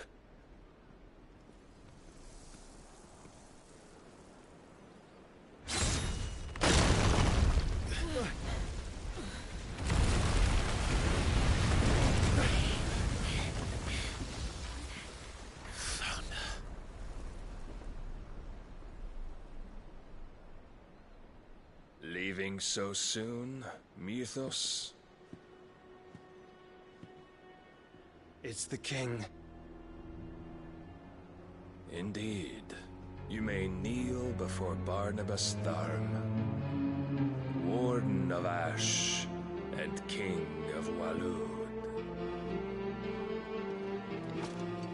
Leaving so soon, Mythos? It's the king. Indeed. You may kneel before Barnabas Tharm, Warden of Ash and King of Walud.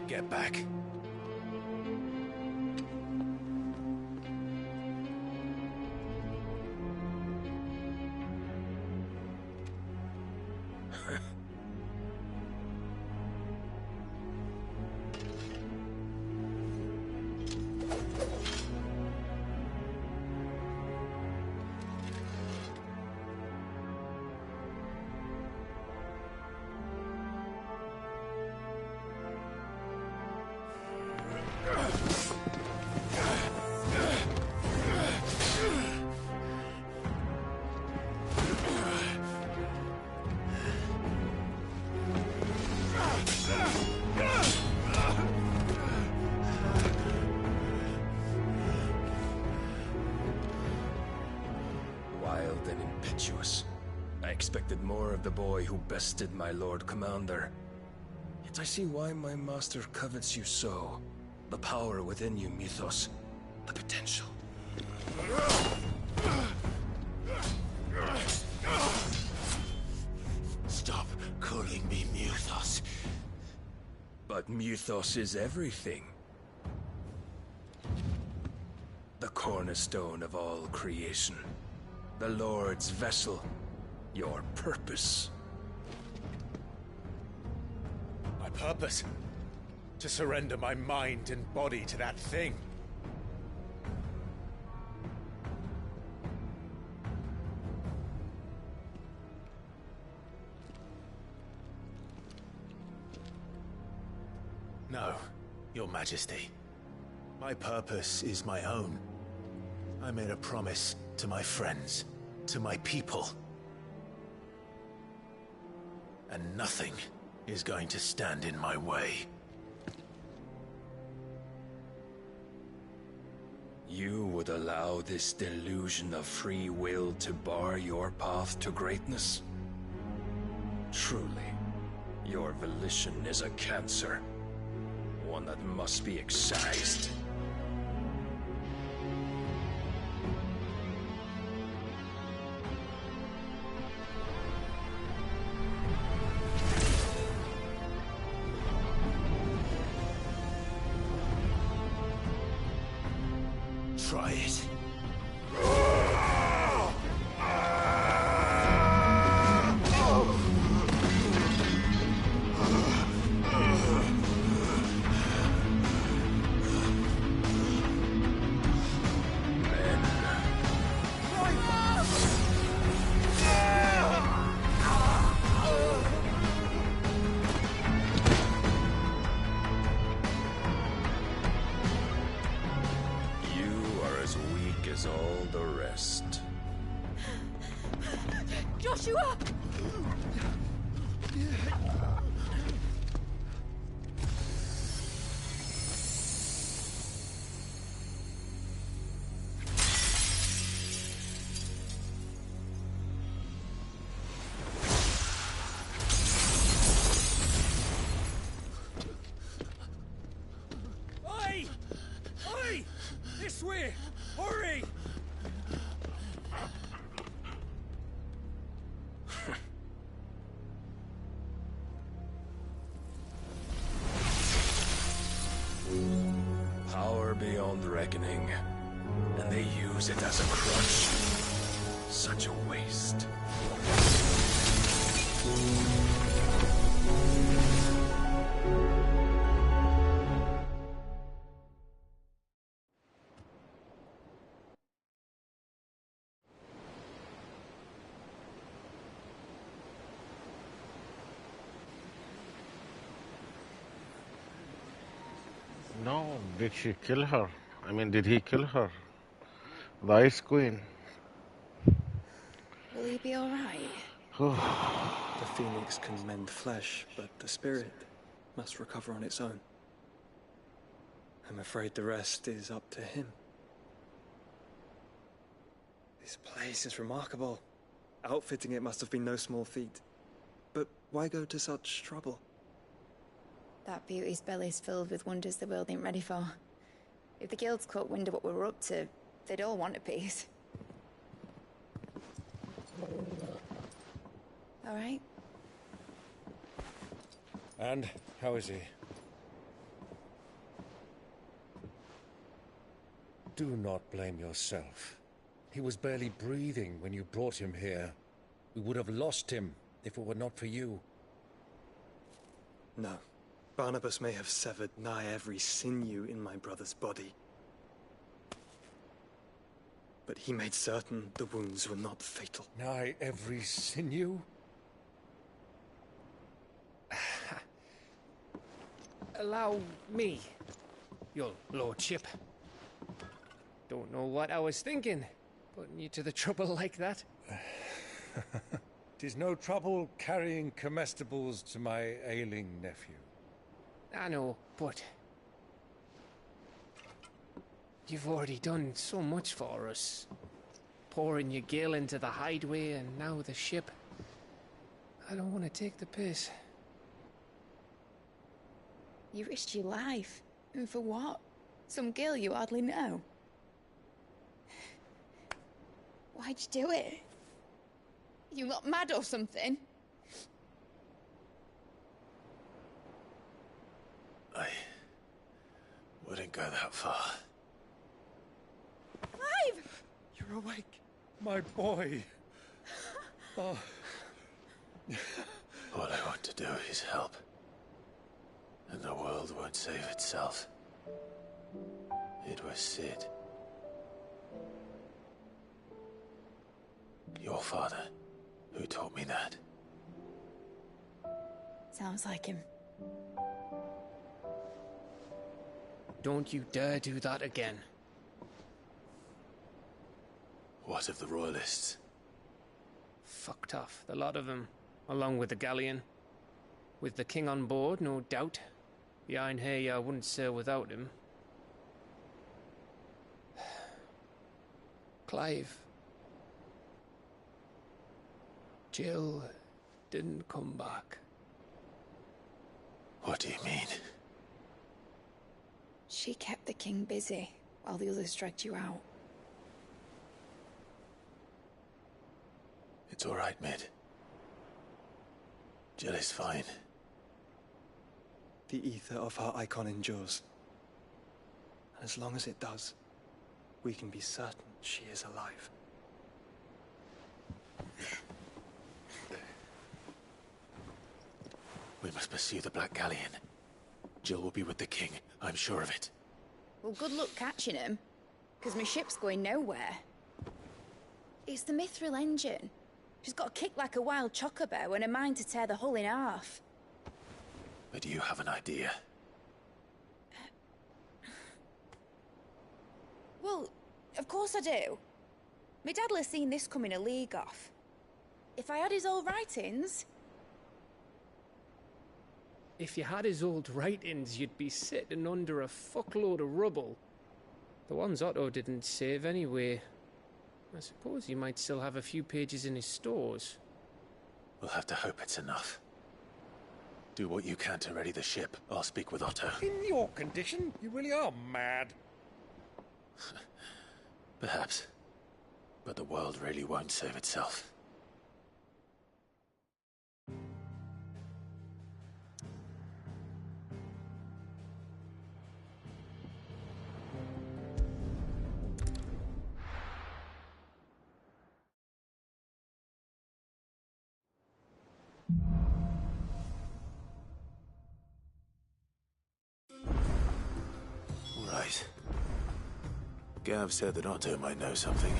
Get back. Wild and impetuous. I expected more of the boy who bested my Lord Commander. Yet I see why my master covets you so. The power within you, Mythos. The potential. Stop calling me Mythos. But Mythos is everything. The cornerstone of all creation. The Lord's vessel. Your purpose. My purpose? To surrender my mind and body to that thing. No. Your Majesty, my purpose is my own. I made a promise to my friends, to my people. And nothing is going to stand in my way. You would allow this delusion of free will to bar your path to greatness? Truly, your volition is a cancer. One that must be excised. Try it. As all the rest. Joshua! Oi! Oi! This way! Hurry! Power beyond reckoning, and they use it as a crutch. Such a waste. No, did she kill her? I mean, did he kill her? The Ice Queen. Will he be alright? The phoenix can mend flesh, but the spirit must recover on its own. I'm afraid the rest is up to him. This place is remarkable. Outfitting it must have been no small feat. But why go to such trouble? That beauty's belly's filled with wonders the world ain't ready for. If the guilds caught wind of what we were up to, they'd all want a piece. All right? And how is he? Do not blame yourself. He was barely breathing when you brought him here. We would have lost him if it were not for you. No. Barnabas may have severed nigh every sinew in my brother's body. But he made certain the wounds were not fatal. Nigh every sinew? Allow me, your lordship. Don't know what I was thinking, putting you to the trouble like that. 'Tis no trouble carrying comestibles to my ailing nephew. I know, but you've already done so much for us. Pouring your gil into the hideaway and now the ship. I don't want to take the piss. You risked your life. And for what? Some girl you hardly know. Why'd you do it? You got mad or something? I wouldn't go that far. Clive! You're awake, my boy. Oh. All I want to do is help. And the world won't save itself. It was Sid. Your father, who taught me that. Sounds like him. Don't you dare do that again. What of the Royalists? Fucked off, the lot of them, along with the galleon. With the king on board, no doubt. Behind here, I wouldn't sail without him. Clive. Jill didn't come back. What do you mean? She kept the king busy while the others dragged you out. It's all right, Mid. Jill is fine. The ether of her icon endures. And as long as it does, we can be certain she is alive. We must pursue the Black Galleon. Jill will be with the king, I'm sure of it. Well, good luck catching him, because my ship's going nowhere. It's the Mithril engine. She's got a kick like a wild chocobo and a mind to tear the hull in half. But you have an idea. Well, of course I do. My dad'll have seen this coming a league off. If I had his old writings... If you had his old writings, you'd be sitting under a fuckload of rubble. The ones Otto didn't save anyway. I suppose he might still have a few pages in his stores. We'll have to hope it's enough. Do what you can to ready the ship. I'll speak with Otto. In your condition, you really are mad. Perhaps. But the world really won't save itself. Right. Gav said that Otto might know something.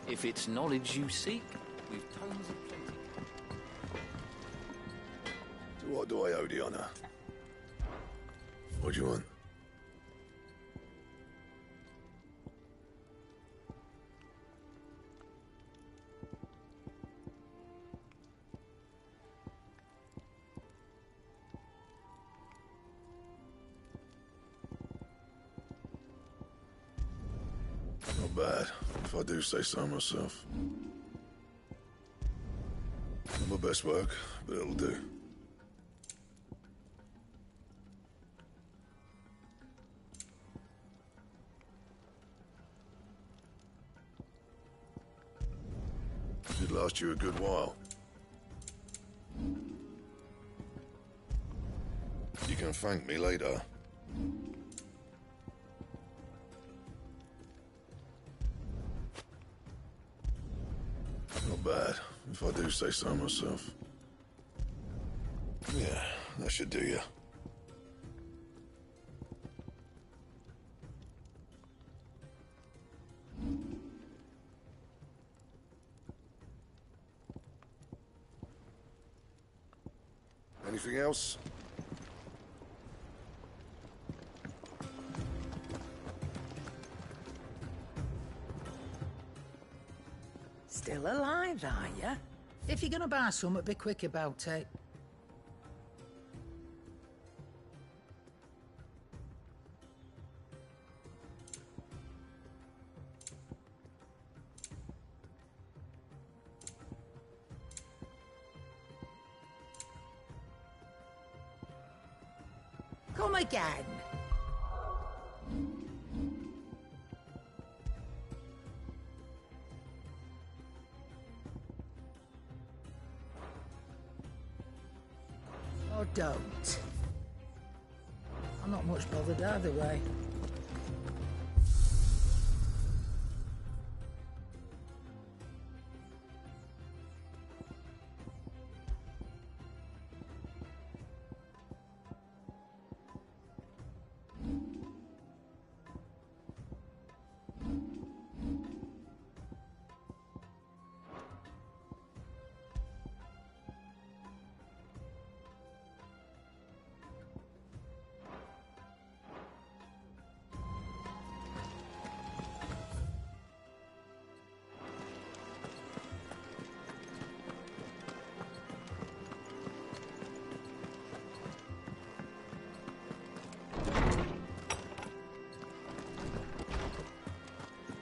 If it's knowledge you seek, we've tons of plenty. To what do I owe the honor? What do you want? Not bad, if I do say so myself. Not my best work, but it'll do. Should last you a good while. You can thank me later. Not bad, if I do say so myself. Yeah, that should do you. Anything else? Still alive, are ya? If you're gonna buy something, be quick about it. Come again. Or don't. I'm not much bothered either way.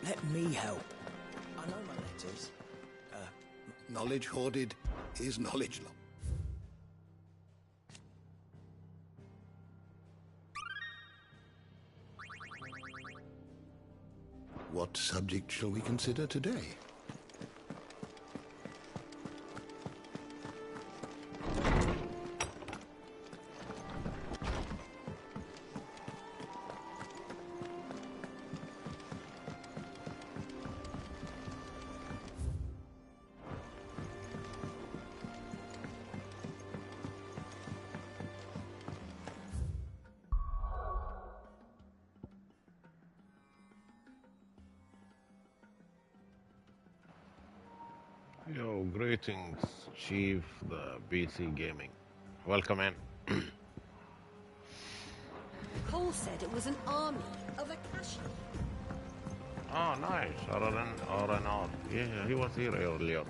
Let me help. I know my letters. Knowledge hoarded is knowledge lost. What subject shall we consider today? Yo, greetings, Chief, the BC Gaming. Welcome in. Cole said it was an army of Akashi. Oh, nice. R&R. Yeah, he was here earlier.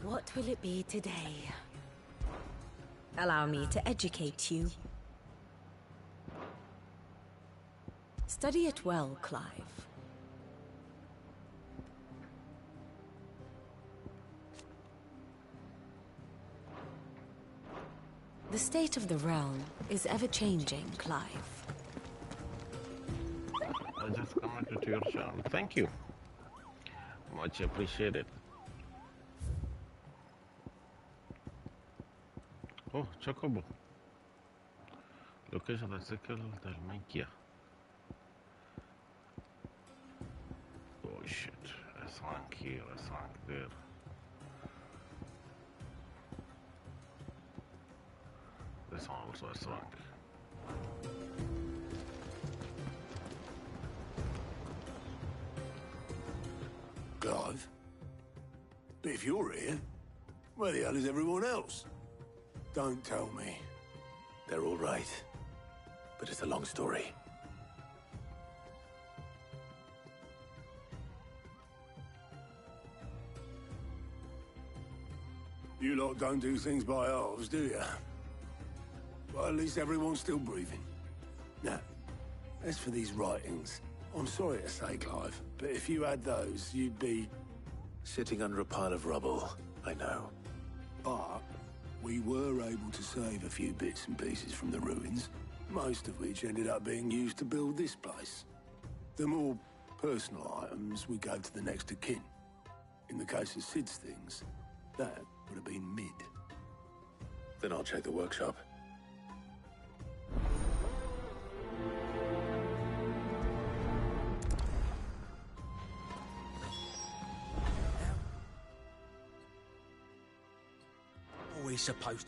What will it be today? Allow me to educate you. Study it well, Clive. The state of the realm is ever-changing, Clive. I just commented to your channel. Thank you. Much appreciated. Oh, Chocobo. Location recycle del Minkia. Oh shit. A swank here, a swank there. This one also a swank. Clive? But if you're here, where the hell is everyone else? Don't tell me. They're all right. But it's a long story. You lot don't do things by halves, do you? Well, at least everyone's still breathing. Now, as for these writings, I'm sorry to say, Clive, but if you had those, you'd be... Sitting under a pile of rubble, I know. But we were able to save a few bits and pieces from the ruins, most of which ended up being used to build this place. The more personal items we gave to the next of kin. In the case of Sid's things, that would have been mid. Then I'll check the workshop. Always supposed.